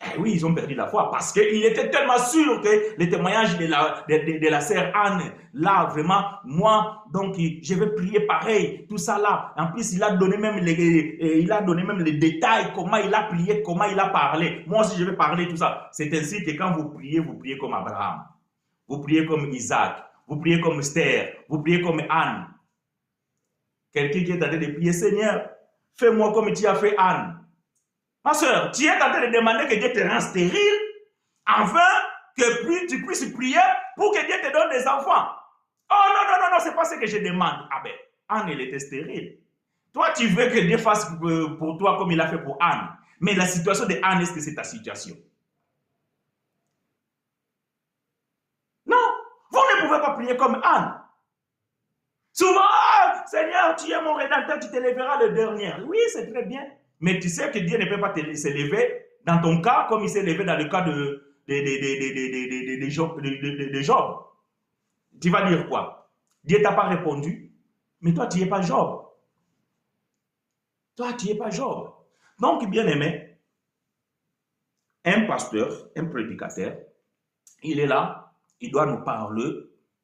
Speaker 1: Eh oui, ils ont perdu la foi parce qu'il était tellement sûr que le témoignage de la sœur Anne, là, vraiment, moi, donc, je vais prier pareil, tout ça là. En plus, il a donné même les détails, comment il a prié, comment il a parlé. Moi aussi, je vais parler tout ça. C'est ainsi que quand vous priez comme Abraham. Vous priez comme Isaac. Vous priez comme Esther. Vous priez comme Anne. Quelqu'un qui est en train de prier, Seigneur, fais-moi comme tu as fait Anne. Ma soeur, tu es en train de demander que Dieu te rende stérile afin que tu puisses prier pour que Dieu te donne des enfants. Oh non, c'est pas ce que je demande. Ah ben, Anne, elle était stérile. Toi, tu veux que Dieu fasse pour toi comme il a fait pour Anne. Mais la situation de Anne, est-ce que c'est ta situation? Non, vous ne pouvez pas prier comme Anne. Souvent, Seigneur, tu es mon rédacteur, tu te lèveras le dernier. Oui, c'est très bien. Mais tu sais que Dieu ne peut pas s'élever dans ton cas comme il s'est élevé dans le cas de Job. Tu vas dire quoi? Dieu ne t'a pas répondu, mais toi, tu n'es pas Job. Toi, tu n'es pas Job. Donc, bien aimé, un pasteur, un prédicateur, il est là, il doit nous parler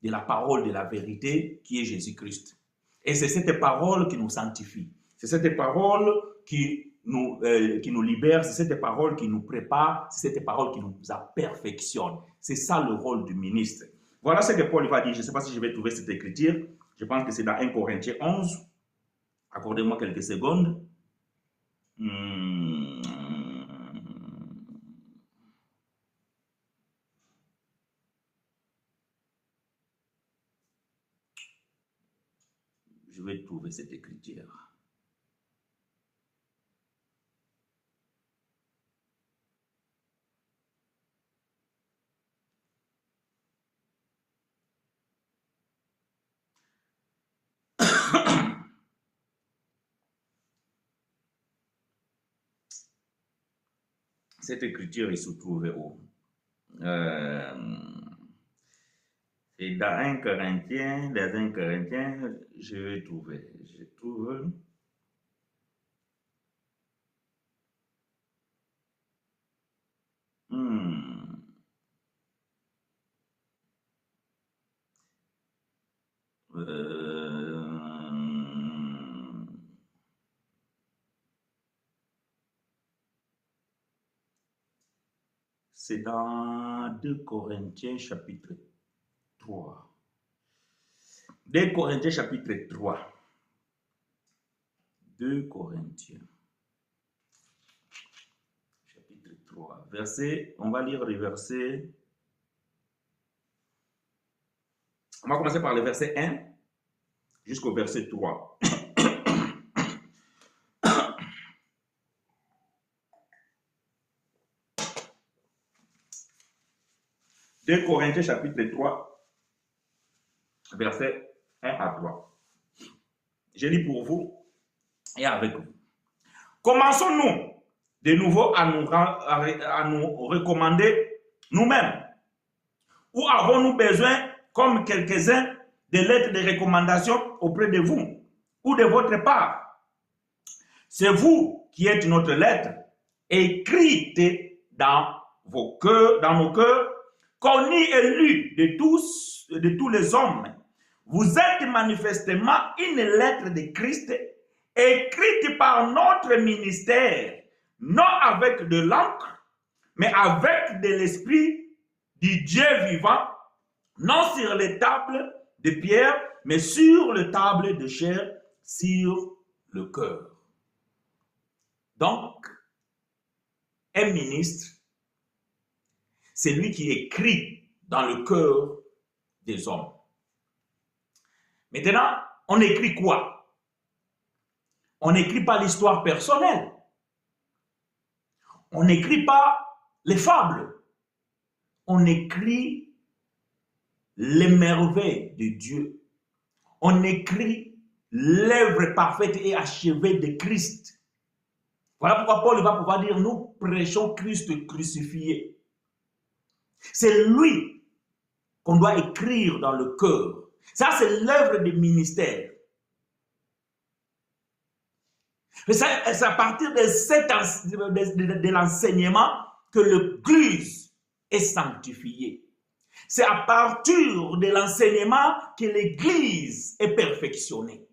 Speaker 1: de la parole de la vérité qui est Jésus-Christ. Et c'est cette parole qui nous sanctifie. C'est cette parole qui nous libère, c'est cette parole qui nous prépare, c'est cette parole qui nous perfectionne. C'est ça le rôle du ministre. Voilà ce que Paul va dire. Je ne sais pas si je vais trouver cette écriture. Je pense que c'est dans 1 Corinthiens 11. Accordez-moi quelques secondes. Je vais trouver cette écriture. Cette écriture, il se trouve où? Et dans 1 Corinthiens, je vais trouver. Je trouve. C'est dans 2 Corinthiens chapitre 3. 2 Corinthiens chapitre 3. 2 Corinthiens chapitre 3. Verset, on va lire les versets. On va commencer par le verset 1 jusqu'au verset 3. 2 Corinthiens chapitre 3, versets 1 à 3. Je lis pour vous et avec vous. Commençons-nous de nouveau à nous recommander nous-mêmes? Ou avons-nous besoin, comme quelques-uns, de lettres de recommandation auprès de vous ou de votre part? C'est vous qui êtes notre lettre, écrite dans vos cœurs, dans nos cœurs, connue et lue de tous les hommes. Vous êtes manifestement une lettre de Christ, écrite par notre ministère, non avec de l'encre, mais avec de l'esprit du Dieu vivant, non sur les tables de pierre, mais sur les tables de chair, sur le cœur. Donc, un ministre, c'est lui qui écrit dans le cœur des hommes. Maintenant, on écrit quoi? On n'écrit pas l'histoire personnelle. On n'écrit pas les fables. On écrit les merveilles de Dieu. On écrit l'œuvre parfaite et achevée de Christ. Voilà pourquoi Paul va pouvoir dire, nous prêchons Christ crucifié. C'est lui qu'on doit écrire dans le cœur. Ça, c'est l'œuvre du ministère. C'est à partir de l'enseignement que l'Église est sanctifiée. C'est à partir de l'enseignement que l'Église est perfectionnée.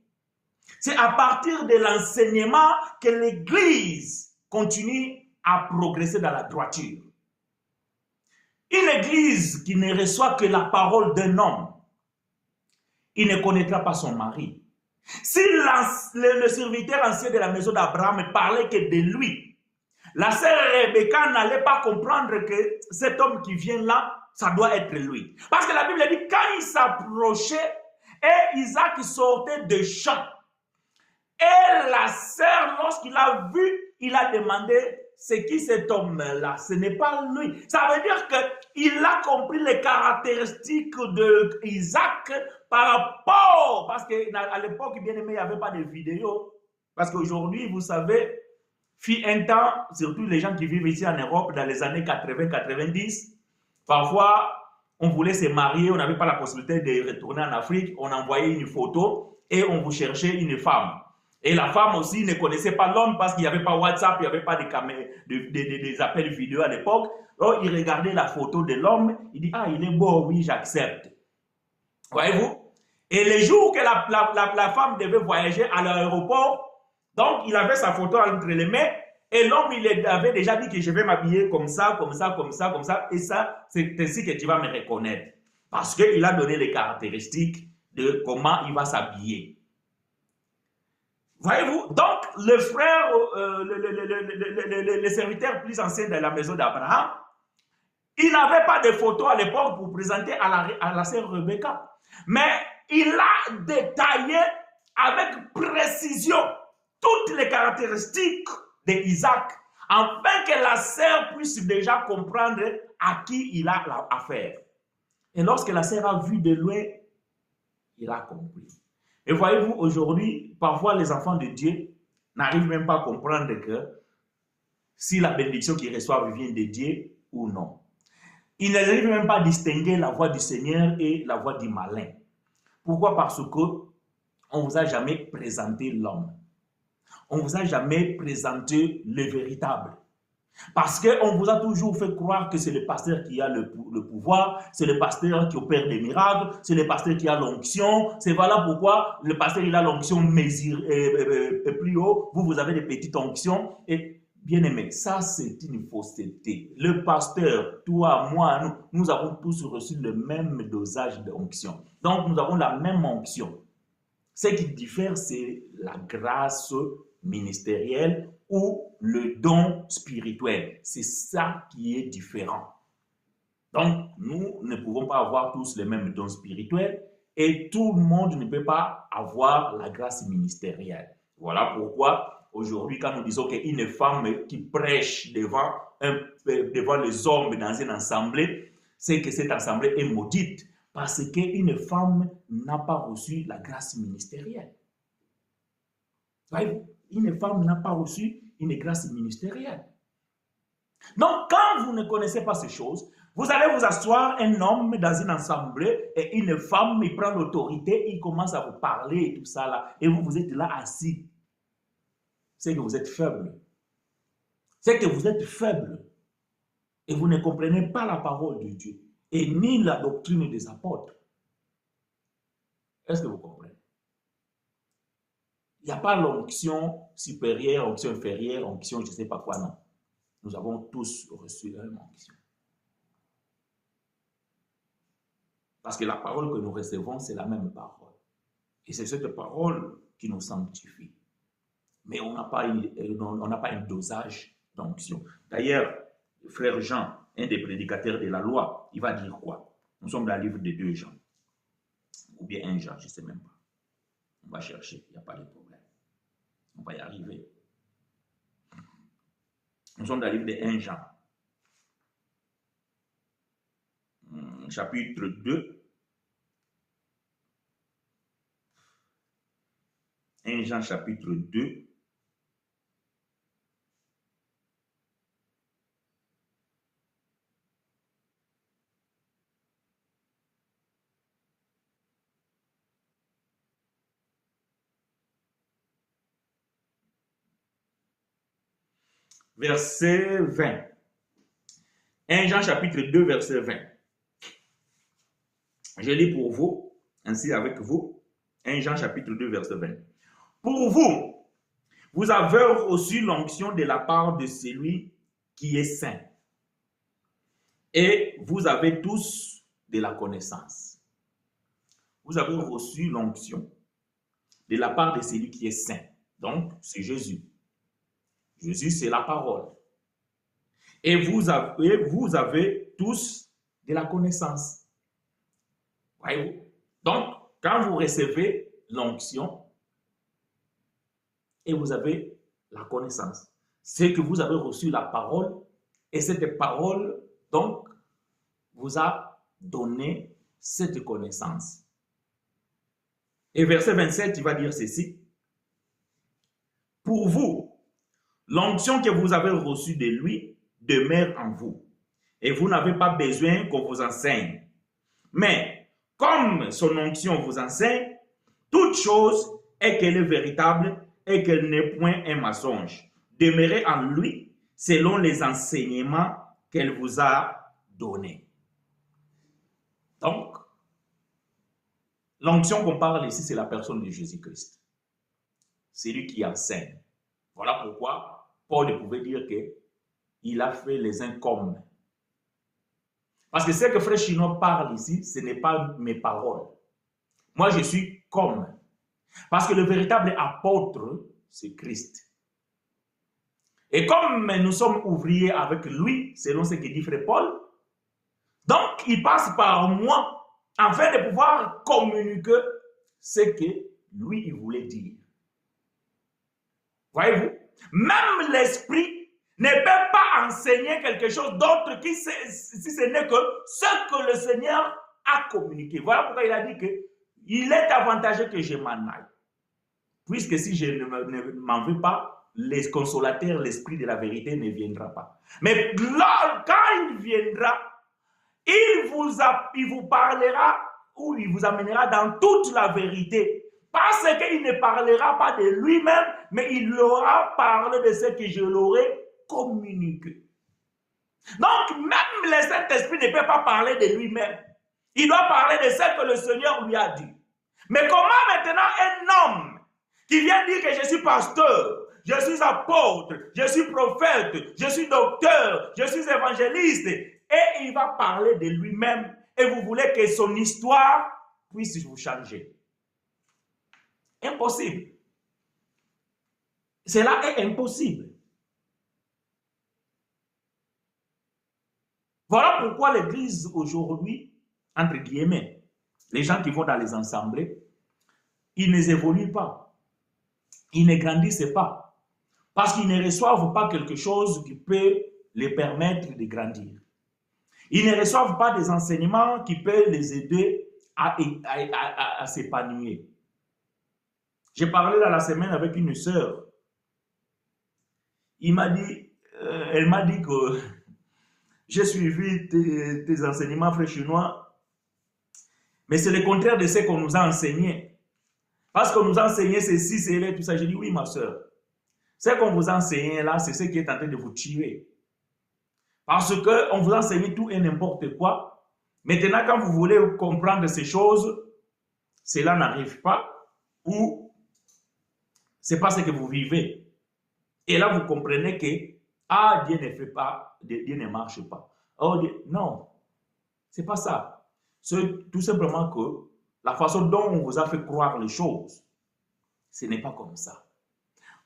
Speaker 1: C'est à partir de l'enseignement que l'Église continue à progresser dans la droiture. Une Église qui ne reçoit que la parole d'un homme, il ne connaîtra pas son mari. Si le serviteur ancien de la maison d'Abraham parlait que de lui, la sœur Rebecca n'allait pas comprendre que cet homme qui vient là, ça doit être lui. Parce que la Bible dit, quand il s'approchait, et Isaac sortait de champ, et la sœur, lorsqu'il a vu, il a demandé, c'est qui cet homme-là? Ce n'est pas lui. Ça veut dire qu'il a compris les caractéristiques d'Isaac par rapport, parce qu'à l'époque, bien aimé, il n'y avait pas de vidéo. Parce qu'aujourd'hui, vous savez, fut un temps, surtout les gens qui vivent ici en Europe, dans les années 80-90, parfois, on voulait se marier, on n'avait pas la possibilité de retourner en Afrique, on envoyait une photo et on vous cherchait une femme. Et la femme aussi ne connaissait pas l'homme parce qu'il n'y avait pas WhatsApp, il n'y avait pas des appels vidéo à l'époque. Donc, il regardait la photo de l'homme, il dit, ah, il est beau, oui, j'accepte. Voyez-vous? Et les jours que la femme devait voyager à l'aéroport, donc il avait sa photo entre les mains, et l'homme, il avait déjà dit que je vais m'habiller comme ça, comme ça, comme ça, comme ça, et ça, c'est ainsi que tu vas me reconnaître. Parce qu'il a donné les caractéristiques de comment il va s'habiller. Voyez-vous, donc le frère, le serviteur plus ancien de la maison d'Abraham, il n'avait pas de photo à l'époque pour présenter à la sœur Rebecca. Mais il a détaillé avec précision toutes les caractéristiques d'Isaac, afin que la sœur puisse déjà comprendre à qui il a affaire. Et lorsque la sœur a vu de loin, il a compris. Et voyez-vous, aujourd'hui, parfois les enfants de Dieu n'arrivent même pas à comprendre que si la bénédiction qu'ils reçoivent vient de Dieu ou non. Ils n'arrivent même pas à distinguer la voix du Seigneur et la voix du malin. Pourquoi? Parce qu'on ne vous a jamais présenté l'homme. On ne vous a jamais présenté le véritable. Parce qu'on vous a toujours fait croire que c'est le pasteur qui a le pouvoir, c'est le pasteur qui opère des miracles, c'est le pasteur qui a l'onction. C'est voilà pourquoi le pasteur il a l'onction plus haut, vous avez des petites onctions. Et bien aimé, ça c'est une fausseté. Le pasteur, toi, moi, nous avons tous reçu le même dosage d'onction. Donc nous avons la même onction. Ce qui diffère, c'est la grâce ministérielle ou le don spirituel. C'est ça qui est différent. Donc, nous ne pouvons pas avoir tous les mêmes dons spirituels et tout le monde ne peut pas avoir la grâce ministérielle. Voilà pourquoi, aujourd'hui, quand nous disons qu'une femme qui prêche devant les hommes dans une assemblée, c'est que cette assemblée est maudite parce qu'une femme n'a pas reçu la grâce ministérielle. Voyez-vous? Une femme n'a pas reçu une grâce ministérielle. Donc, quand vous ne connaissez pas ces choses, vous allez vous asseoir un homme dans une assemblée et une femme, il prend l'autorité, il commence à vous parler et tout ça là, et vous êtes là assis. C'est que vous êtes faible. C'est que vous êtes faible. Et vous ne comprenez pas la parole de Dieu et ni la doctrine des apôtres. Est-ce que vous comprenez? Il n'y a pas l'onction supérieure, onction inférieure, onction je ne sais pas quoi, non. Nous avons tous reçu la même onction. Parce que la parole que nous recevons, c'est la même parole. Et c'est cette parole qui nous sanctifie. Mais on n'a pas un dosage d'onction. D'ailleurs, le frère Jean, un des prédicateurs de la loi, il va dire quoi? Nous sommes dans le livre de 2 Jean. Ou bien 1 Jean, je ne sais même pas. On va chercher, il n'y a pas de problème. On va y arriver. Nous sommes dans le livre de 1 Jean. Chapitre 2. 1 Jean chapitre 2. Verset 20. 1 Jean chapitre 2, verset 20. Je lis pour vous, ainsi avec vous. 1 Jean chapitre 2, verset 20. Pour vous, vous avez reçu l'onction de la part de celui qui est saint. Et vous avez tous de la connaissance. Vous avez reçu l'onction de la part de celui qui est saint. Donc, c'est Jésus. Jésus, c'est la parole. Et vous avez tous de la connaissance. Voyez-vous? Donc, quand vous recevez l'onction, et vous avez la connaissance, c'est que vous avez reçu la parole, et cette parole, donc, vous a donné cette connaissance. Et verset 27, il va dire ceci. Pour vous, l'onction que vous avez reçue de lui demeure en vous. Et vous n'avez pas besoin qu'on vous enseigne. Mais comme son onction vous enseigne, toute chose est qu'elle est véritable et qu'elle n'est point un mensonge. Demeurez en lui selon les enseignements qu'elle vous a donnés. Donc, l'onction qu'on parle ici, c'est la personne de Jésus-Christ. C'est lui qui enseigne. Voilà pourquoi Paul pouvait dire qu'il a fait les uns comme. Parce que ce que Frère Chino parle ici, ce n'est pas mes paroles. Moi, je suis comme. Parce que le véritable apôtre, c'est Christ. Et comme nous sommes ouvriers avec lui, selon ce que dit Frère Paul, donc il passe par moi afin de pouvoir communiquer ce que lui, il voulait dire. Voyez-vous? Même l'esprit ne peut pas enseigner quelque chose d'autre si ce n'est que ce que le Seigneur a communiqué. Voilà pourquoi il a dit qu'il est avantageux que je m'en aille. Puisque si je ne m'en vais pas, les consolateurs, l'esprit de la vérité ne viendra pas. Mais là, quand il viendra, il vous parlera ou il vous amènera dans toute la vérité. Parce qu'il ne parlera pas de lui-même, mais il aura parlé de ce que je l'aurai communiqué. Donc, même le Saint-Esprit ne peut pas parler de lui-même. Il doit parler de ce que le Seigneur lui a dit. Mais comment maintenant un homme qui vient dire que je suis pasteur, je suis apôtre, je suis prophète, je suis docteur, je suis évangéliste, et il va parler de lui-même, et vous voulez que son histoire puisse vous changer? Impossible. Cela est impossible. Voilà pourquoi l'Église aujourd'hui, entre guillemets, les gens qui vont dans les assemblées, ils ne évoluent pas. Ils ne grandissent pas. Parce qu'ils ne reçoivent pas quelque chose qui peut les permettre de grandir. Ils ne reçoivent pas des enseignements qui peuvent les aider à s'épanouir. J'ai parlé dans la semaine avec une sœur. Elle m'a dit que j'ai suivi tes enseignements, frère chinois, mais c'est le contraire de ce qu'on nous a enseigné. Parce qu'on nous a enseigné ceci, cela, tout ça. J'ai dit oui, ma soeur. Ce qu'on vous a enseigné là, c'est ce qui est en train de vous tuer. Parce qu'on vous a enseigné tout et n'importe quoi. Maintenant, quand vous voulez comprendre ces choses, cela n'arrive pas ou c'est pas ce que vous vivez. Et là, vous comprenez que Dieu ne fait pas, Dieu ne marche pas. Oh, Dieu, non, c'est pas ça. C'est tout simplement que la façon dont on vous a fait croire les choses, ce n'est pas comme ça.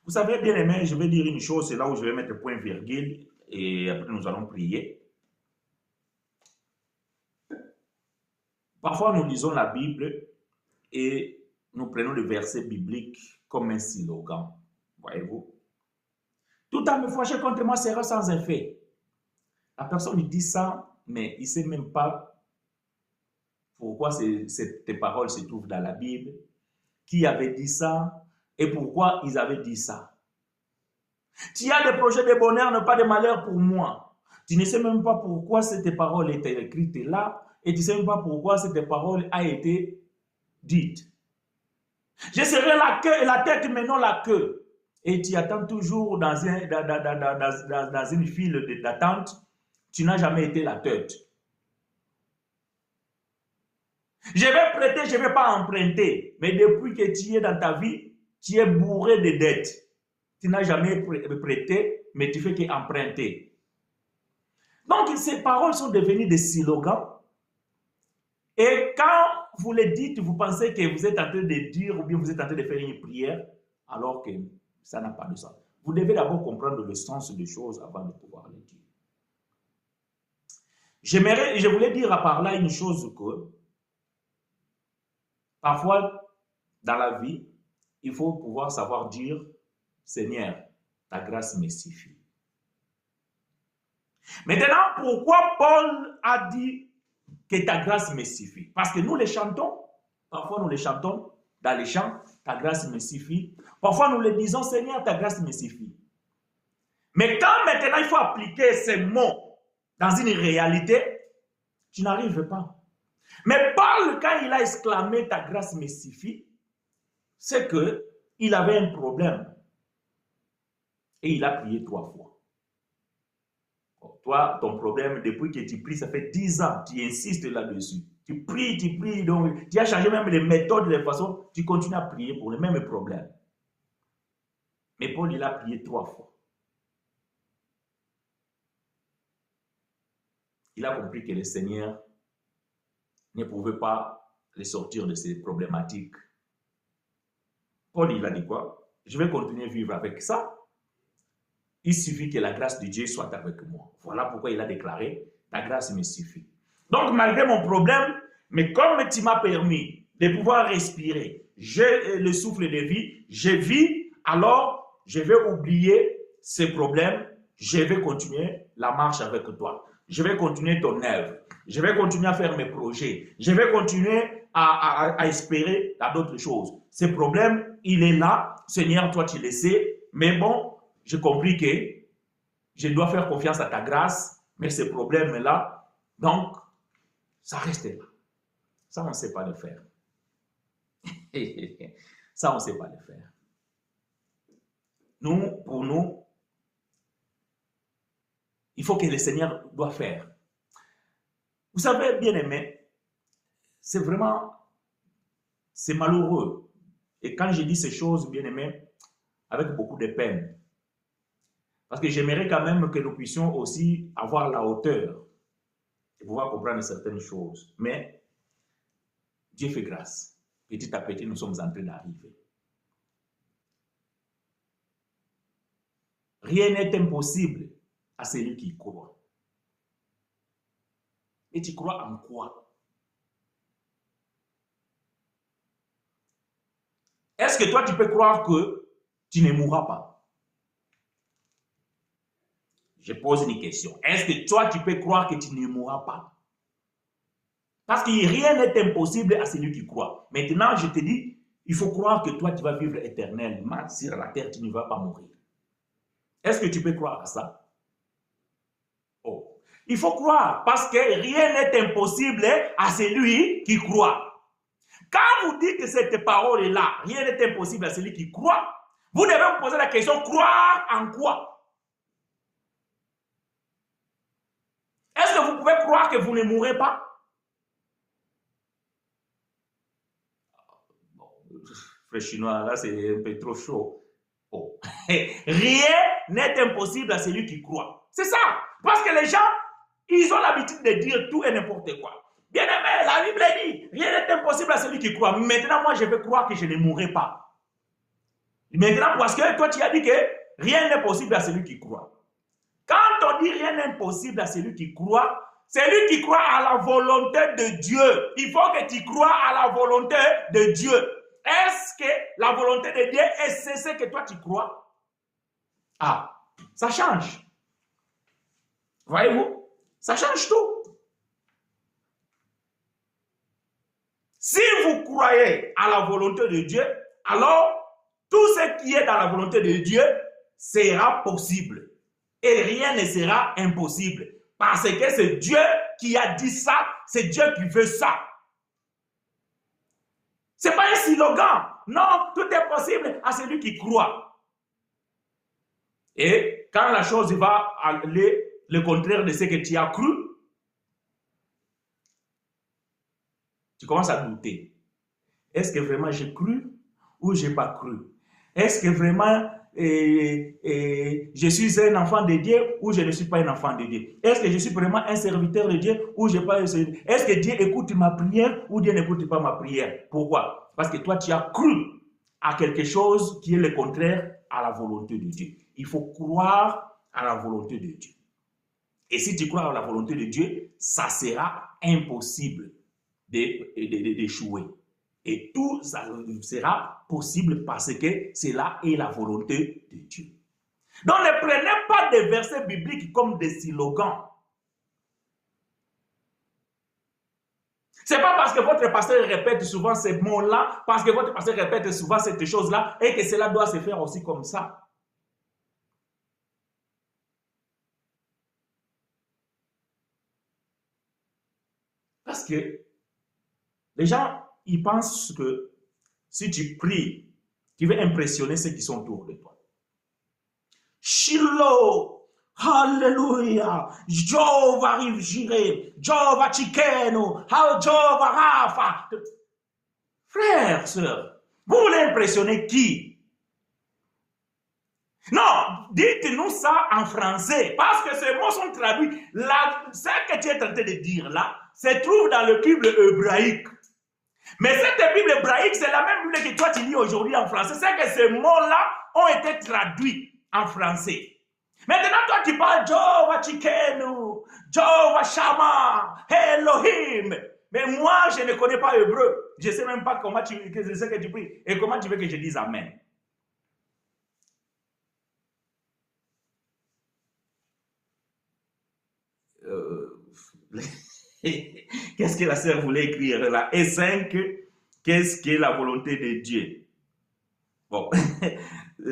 Speaker 1: Vous savez, bien aimé, je vais dire une chose, c'est là où je vais mettre point virgule et après nous allons prier. Parfois, nous lisons la Bible et nous prenons le verset biblique comme un slogan. Voyez-vous? Tout à me fâcher contre moi sera sans effet. La personne lui dit ça, mais il ne sait même pas pourquoi ces paroles se trouvent dans la Bible, qui avait dit ça et pourquoi ils avaient dit ça. Tu as des projets de bonheur, ne pas de malheur pour moi. Tu ne sais même pas pourquoi cette parole était écrite là et tu ne sais même pas pourquoi cette parole a été dite. Je serai la queue et la tête, mais non la queue. Et tu attends toujours dans une file d'attente. Tu n'as jamais été la tête. Je vais prêter, je ne vais pas emprunter. Mais depuis que tu es dans ta vie, tu es bourré de dettes. Tu n'as jamais prêté, mais tu fais qu'emprunter. Donc, ces paroles sont devenues des slogans. Et quand vous les dites, vous pensez que vous êtes en train de dire ou bien vous êtes en train de faire une prière, alors que ça n'a pas de sens. Vous devez d'abord comprendre le sens des choses avant de pouvoir les dire. Je voulais dire à part là une chose que parfois dans la vie, il faut pouvoir savoir dire Seigneur, ta grâce me suffit. Maintenant, pourquoi Paul a dit que ta grâce me suffit? Parce que nous les chantons, parfois nous les chantons dans les chants, ta grâce me suffit. Parfois nous les disons, Seigneur, ta grâce me suffit. Mais quand maintenant il faut appliquer ces mots dans une réalité, tu n'arrives pas. Mais Paul, quand il a exclamé ta grâce me suffit, c'est qu'il avait un problème. Et il a prié 3 fois. Toi, ton problème, depuis que tu pries, ça fait 10 ans, tu insistes là-dessus. Tu pries, donc tu as changé même les méthodes, les façons, tu continues à prier pour le même problème. Mais Paul, il a prié 3 fois. Il a compris que le Seigneur ne pouvait pas les sortir de ces problématiques. Paul, il a dit quoi? Je vais continuer à vivre avec ça. Il suffit que la grâce de Dieu soit avec moi. Voilà pourquoi il a déclaré, ta grâce me suffit. Donc, malgré mon problème, mais comme tu m'as permis de pouvoir respirer, j'ai le souffle de vie, je vis, alors je vais oublier ces problèmes, je vais continuer la marche avec toi. Je vais continuer ton œuvre. Je vais continuer à faire mes projets. Je vais continuer à espérer à d'autres choses. Ce problème, il est là. Seigneur, toi, tu le sais. Mais bon, j'ai compris que je dois faire confiance à ta grâce. Mais ce problème-là, donc, ça reste là. Ça, on ne sait pas le faire. Ça, on ne sait pas le faire. Nous, pour nous, il faut que le Seigneur doit faire. Vous savez, bien aimé, c'est malheureux. Et quand je dis ces choses, bien aimé, avec beaucoup de peine. Parce que j'aimerais quand même que nous puissions aussi avoir la hauteur et pouvoir comprendre certaines choses. Mais Dieu fait grâce. Petit à petit, nous sommes en train d'arriver. Rien n'est impossible à celui qui croit. Et tu crois en quoi? Est-ce que toi, tu peux croire que tu ne mourras pas? Je pose une question. Est-ce que toi, tu peux croire que tu ne mourras pas? Parce que rien n'est impossible à celui qui croit. Maintenant, je te dis, il faut croire que toi, tu vas vivre éternellement sur la terre, tu ne vas pas mourir. Est-ce que tu peux croire à ça? Oh. Il faut croire, parce que rien n'est impossible à celui qui croit. Quand vous dites cette parole-là, rien n'est impossible à celui qui croit, vous devez vous poser la question, croire en quoi? Est-ce que vous pouvez croire que vous ne mourrez pas? Bon, frère chinois, là c'est un peu trop chaud. Oh. Rien n'est impossible à celui qui croit. C'est ça. Parce que les gens, ils ont l'habitude de dire tout et n'importe quoi. Bien aimé, la Bible dit, rien n'est impossible à celui qui croit. Maintenant, moi, je veux croire que je ne mourrai pas. Maintenant, parce que toi, tu as dit que rien n'est possible à celui qui croit. Quand on dit rien n'est possible à celui qui croit, c'est lui qui croit à la volonté de Dieu. Il faut que tu crois à la volonté de Dieu. Est-ce que la volonté de Dieu est ce que toi tu crois? Ah, ça change. Voyez-vous? Ça change tout. Si vous croyez à la volonté de Dieu, alors tout ce qui est dans la volonté de Dieu sera possible. Et rien ne sera impossible. Parce que c'est Dieu qui a dit ça, c'est Dieu qui veut ça. Ce n'est pas un slogan. Non, tout est possible à celui qui croit. Et quand la chose va aller le contraire de ce que tu as cru, tu commences à douter. Est-ce que vraiment j'ai cru ou je n'ai pas cru? Est-ce que vraiment je suis un enfant de Dieu ou je ne suis pas un enfant de Dieu? Est-ce que je suis vraiment un serviteur de Dieu ou je ne suis pas un serviteur? Est-ce que Dieu écoute ma prière ou Dieu n'écoute pas ma prière? Pourquoi? Parce que toi, tu as cru à quelque chose qui est le contraire à la volonté de Dieu. Il faut croire à la volonté de Dieu. Et si tu crois à la volonté de Dieu, ça sera impossible d'échouer. Et tout ça sera possible parce que cela est la volonté de Dieu. Donc ne prenez pas des versets bibliques comme des slogans. Ce n'est pas parce que votre pasteur répète souvent ces mots-là, parce que votre pasteur répète souvent cette chose-là, et que cela doit se faire aussi comme ça. Parce que les gens, ils pensent que si tu pries, tu veux impressionner ceux qui sont autour de toi. Shiloh, Alléluia, Jehovah arrive Jireh, Jehovah Chikeno, Jehovah Rapha. Frères, sœurs, vous voulez impressionner qui? Non, dites-nous ça en français, parce que ces mots sont traduits. Ce que tu es en train de dire là, se trouve dans le Bible hébraïque. Mais cette Bible hébraïque, c'est la même Bible que toi tu lis aujourd'hui en français. C'est que ces mots-là ont été traduits en français. Maintenant, toi tu parles Jehovah Chikenu, Jehovah Shammah, Elohim. Mais moi, je ne connais pas hébreu. Je ne sais même pas comment que tu pries. Et comment tu veux que je dise Amen? Qu'est-ce que la sœur voulait écrire là? Et 5, qu'est-ce que la volonté de Dieu? Bon,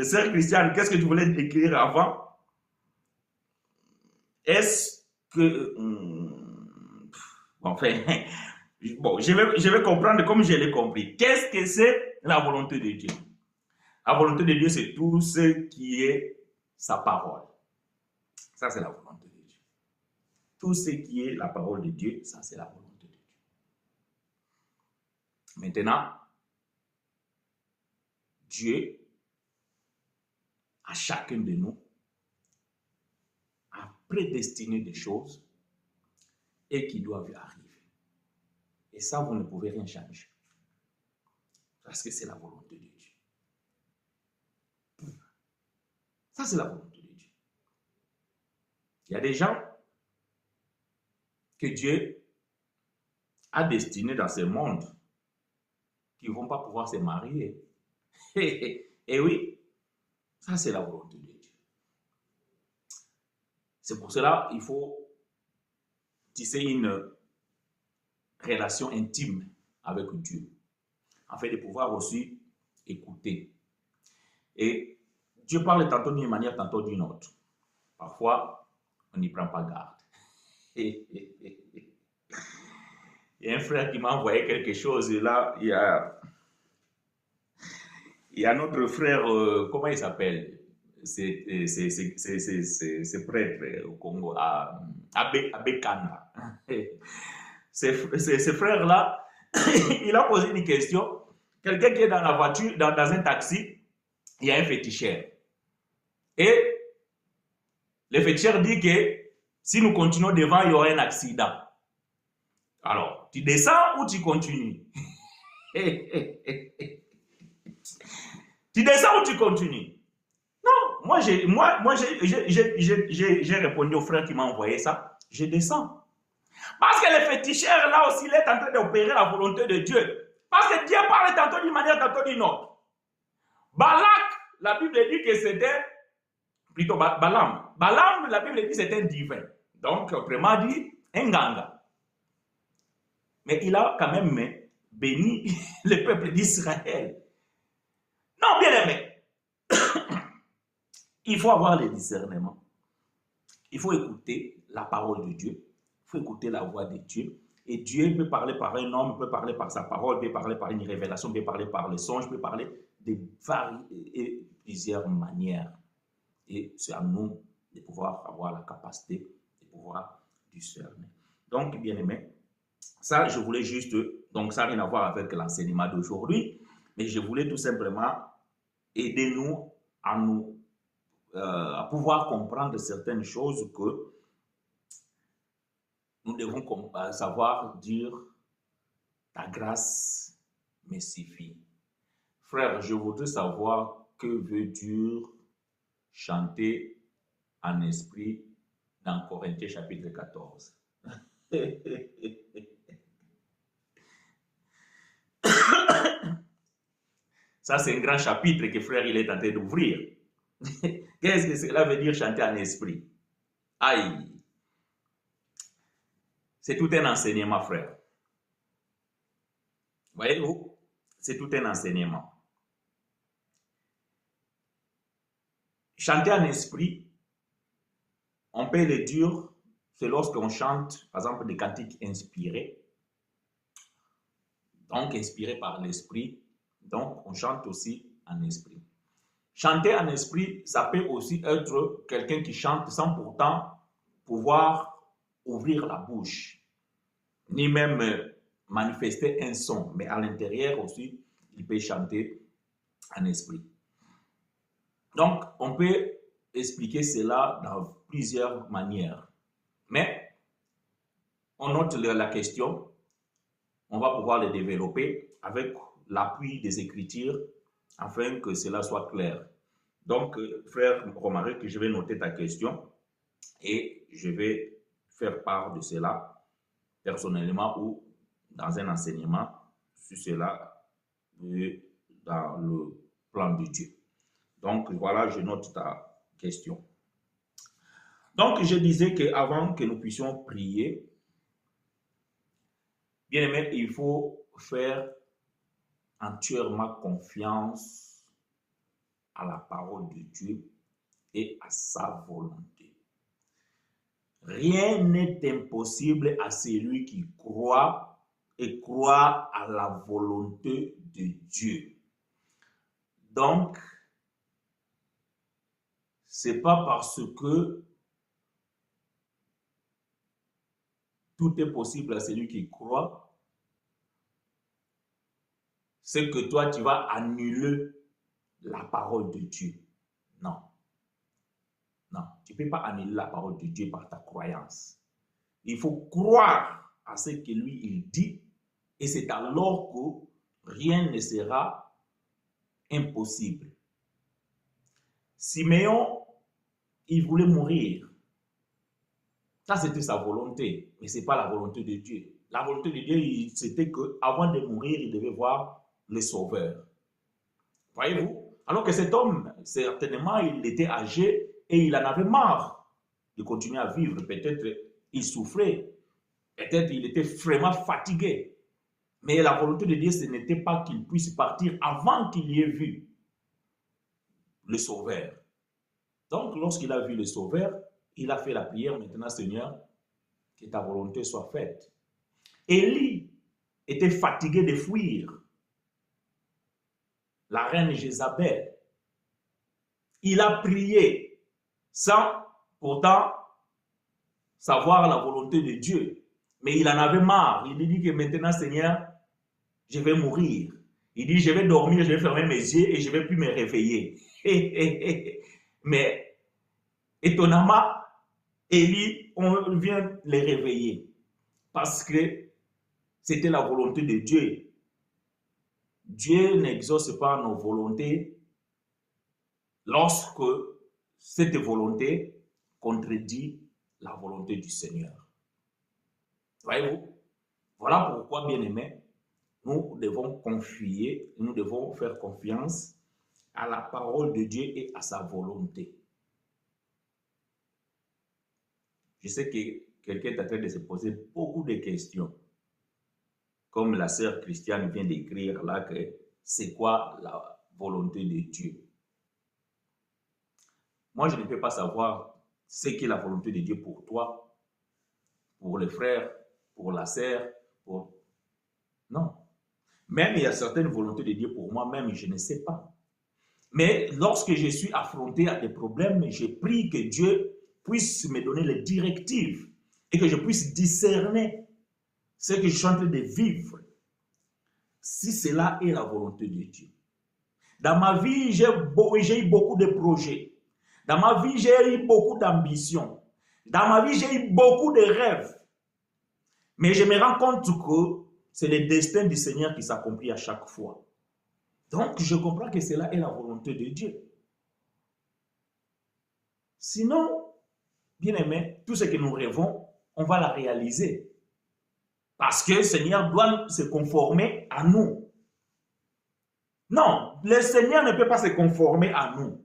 Speaker 1: sœur Christiane, qu'est-ce que tu voulais écrire avant? Est-ce que... enfin, bon, je vais comprendre comme je l'ai compris. Qu'est-ce que c'est la volonté de Dieu? La volonté de Dieu, c'est tout ce qui est sa parole. Ça, c'est la volonté de Dieu. Tout ce qui est la parole de Dieu, ça, c'est la volonté de Dieu. Maintenant, Dieu, à chacun de nous, a prédestiné des choses et qui doivent arriver. Et ça, vous ne pouvez rien changer. Parce que c'est la volonté de Dieu. Ça, c'est la volonté de Dieu. Il y a des gens que Dieu a destinés dans ce monde qui ne vont pas pouvoir se marier. Et oui, ça, c'est la volonté de Dieu. C'est pour cela qu'il faut tisser une relation intime avec Dieu, afin de pouvoir aussi écouter. Et Dieu parle tantôt d'une manière, tantôt d'une autre. Parfois, on n'y prend pas garde. Il y a un frère qui m'a envoyé quelque chose, et là, il y a notre frère, comment il s'appelle? C'est prêtre au Congo, à Bekanda. Ce frère-là, il a posé une question. Quelqu'un qui est dans la voiture, dans un taxi, il y a un féticheur. Et le féticheur dit que si nous continuons devant, il y aura un accident. Alors, tu descends ou tu continues? Tu descends ou tu continues? Non, moi j'ai répondu au frère qui m'a envoyé ça. Je descends. Parce que le féticheur, là aussi, il est en train d'opérer la volonté de Dieu. Parce que Dieu parle tantôt d'une manière, tantôt d'une autre. Balak, la Bible dit que c'était, plutôt Balaam. Balaam, la Bible dit que c'était un divin. Donc, autrement dit, un ganga. Mais il a quand même béni le peuple d'Israël. Non, bien aimé. Il faut avoir le discernement. Il faut écouter la parole de Dieu. Il faut écouter la voix de Dieu. Et Dieu peut parler par un homme, peut parler par sa parole, peut parler par une révélation, peut parler par le songe, peut parler de plusieurs manières. Et c'est à nous de pouvoir avoir la capacité de pouvoir discerner. Donc, bien aimé, ça, je voulais juste, donc ça n'a rien à voir avec l'enseignement d'aujourd'hui, mais je voulais tout simplement aider nous à pouvoir comprendre certaines choses que nous devons savoir dire ta grâce me suffit. Frère, je voudrais savoir que veut dire chanter en esprit dans Corinthiens chapitre 14. Ça, c'est un grand chapitre que frère il est en train d'ouvrir. Qu'est-ce que cela veut dire chanter en esprit? Aïe! C'est tout un enseignement, frère. Voyez-vous? C'est tout un enseignement. Chanter en esprit, on peut le dire, c'est lorsqu'on chante, par exemple, des cantiques inspirés. Donc, inspirés par l'esprit. Donc, on chante aussi en esprit. Chanter en esprit, ça peut aussi être quelqu'un qui chante sans pourtant pouvoir ouvrir la bouche, ni même manifester un son, mais à l'intérieur aussi, il peut chanter en esprit. Donc, on peut expliquer cela dans plusieurs manières. Mais, on note la question, on va pouvoir le développer avec l'appui des Écritures afin que cela soit clair. Donc, frère Romaric, je vais noter ta question et je vais faire part de cela personnellement ou dans un enseignement sur cela dans le plan de Dieu. Donc voilà, je note ta question. Donc je disais qu'avant que nous puissions prier, bien aimé, il faut faire entièrement confiance à la parole de Dieu et à sa volonté. Rien n'est impossible à celui qui croit et croit à la volonté de Dieu. Donc, c'est pas parce que tout est possible à celui qui croit, c'est que toi tu vas annuler la parole de Dieu. Non. Non, tu ne peux pas annuler la parole de Dieu par ta croyance. Il faut croire à ce que lui il dit, et c'est alors que rien ne sera impossible. Siméon, il voulait mourir. Ça, c'était sa volonté, mais ce n'est pas la volonté de Dieu. La volonté de Dieu, c'était qu'avant de mourir, il devait voir le Sauveur. Voyez-vous? Alors que cet homme, certainement, il était âgé et il en avait marre de continuer à vivre. Peut-être il souffrait, peut-être il était vraiment fatigué. Mais la volonté de Dieu, ce n'était pas qu'il puisse partir avant qu'il y ait vu le Sauveur. Donc, lorsqu'il a vu le Sauveur, il a fait la prière, maintenant, Seigneur, que ta volonté soit faite. Élie était fatigué de fuir la reine Jézabel. Il a prié sans pourtant savoir la volonté de Dieu. Mais il en avait marre. Il dit que maintenant, Seigneur, je vais mourir. Il dit, je vais dormir, je vais fermer mes yeux et je ne vais plus me réveiller. Mais étonnamment, Élie, on vient les réveiller parce que c'était la volonté de Dieu. Dieu n'exauce pas nos volontés lorsque cette volonté contredit la volonté du Seigneur. Voyez-vous? Voilà pourquoi, bien aimés, nous devons confier, nous devons faire confiance à la parole de Dieu et à sa volonté. Je sais que quelqu'un est en train de se poser beaucoup de questions. Comme la sœur Christiane vient d'écrire là, que c'est quoi la volonté de Dieu? Moi, je ne peux pas savoir ce qu'est la volonté de Dieu pour toi, pour les frères, pour la sœur, pour... Non. Même il y a certaines volontés de Dieu pour moi, même je ne sais pas. Mais lorsque je suis affronté à des problèmes, je prie que Dieu puisse me donner les directives et que je puisse discerner ce que je suis en train de vivre, si cela est la volonté de Dieu. Dans ma vie, j'ai eu beaucoup de projets. Dans ma vie, j'ai eu beaucoup d'ambitions. Dans ma vie, j'ai eu beaucoup de rêves. Mais je me rends compte que c'est le destin du Seigneur qui s'accomplit à chaque fois. Donc, je comprends que cela est la volonté de Dieu. Sinon, bien aimé, tout ce que nous rêvons, on va la réaliser. Parce que le Seigneur doit se conformer à nous. Non, le Seigneur ne peut pas se conformer à nous.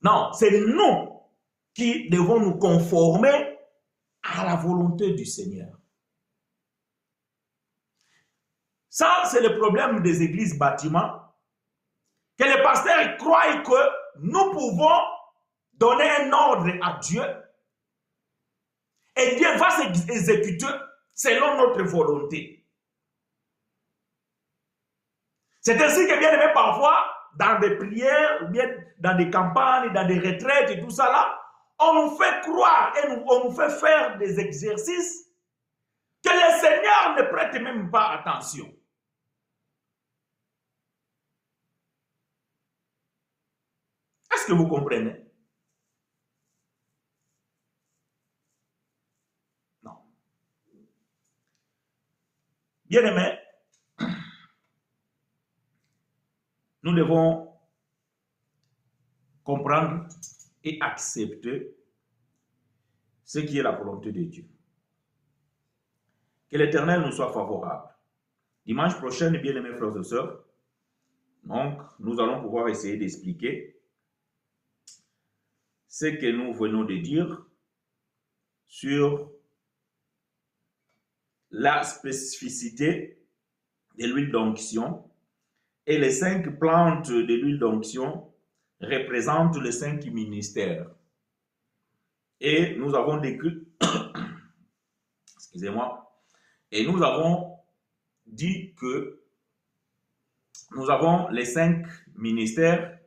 Speaker 1: Non, c'est nous qui devons nous conformer à la volonté du Seigneur. Ça, c'est le problème des églises bâtiments. Que les pasteurs croient que nous pouvons donner un ordre à Dieu et Dieu va s'exécuter selon notre volonté. C'est ainsi que, bien aimé, parfois, dans des prières, ou bien dans des campagnes, dans des retraites et tout ça là, on nous fait croire et on nous fait faire des exercices que le Seigneur ne prête même pas attention. Est-ce que vous comprenez? Non. Bien aimé, nous devons comprendre et accepter ce qui est la volonté de Dieu. Que l'Éternel nous soit favorable. Dimanche prochain, bien-aimés frères et sœurs, donc, nous allons pouvoir essayer d'expliquer ce que nous venons de dire sur la spécificité de l'huile d'onction et les 5 plantes de l'huile d'onction représentent les 5 ministères. Et nous avons décrit, excusez-moi, et nous avons dit que nous avons les 5 ministères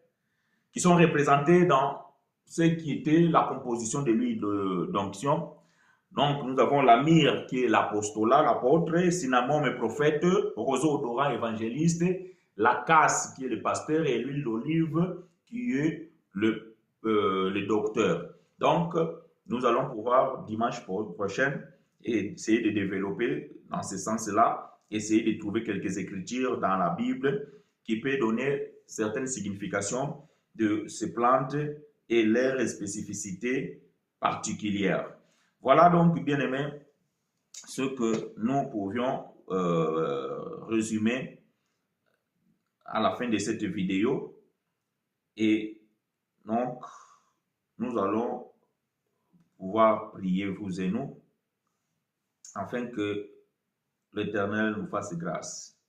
Speaker 1: qui sont représentés dans ce qui était la composition de l'huile d'onction. Donc, nous avons la myrrhe qui est l'apostolat, l'apôtre, cinnamome et prophète, roseau odorant évangéliste, la casse qui est le pasteur et l'huile d'olive qui est le docteur. Donc, nous allons pouvoir dimanche prochain essayer de développer dans ce sens-là, essayer de trouver quelques écritures dans la Bible qui peut donner certaines significations de ces plantes et leurs spécificités particulières. Voilà donc, bien aimé, ce que nous pouvions résumer à la fin de cette vidéo. Et donc, nous allons pouvoir prier, vous et nous, afin que l'Éternel nous fasse grâce.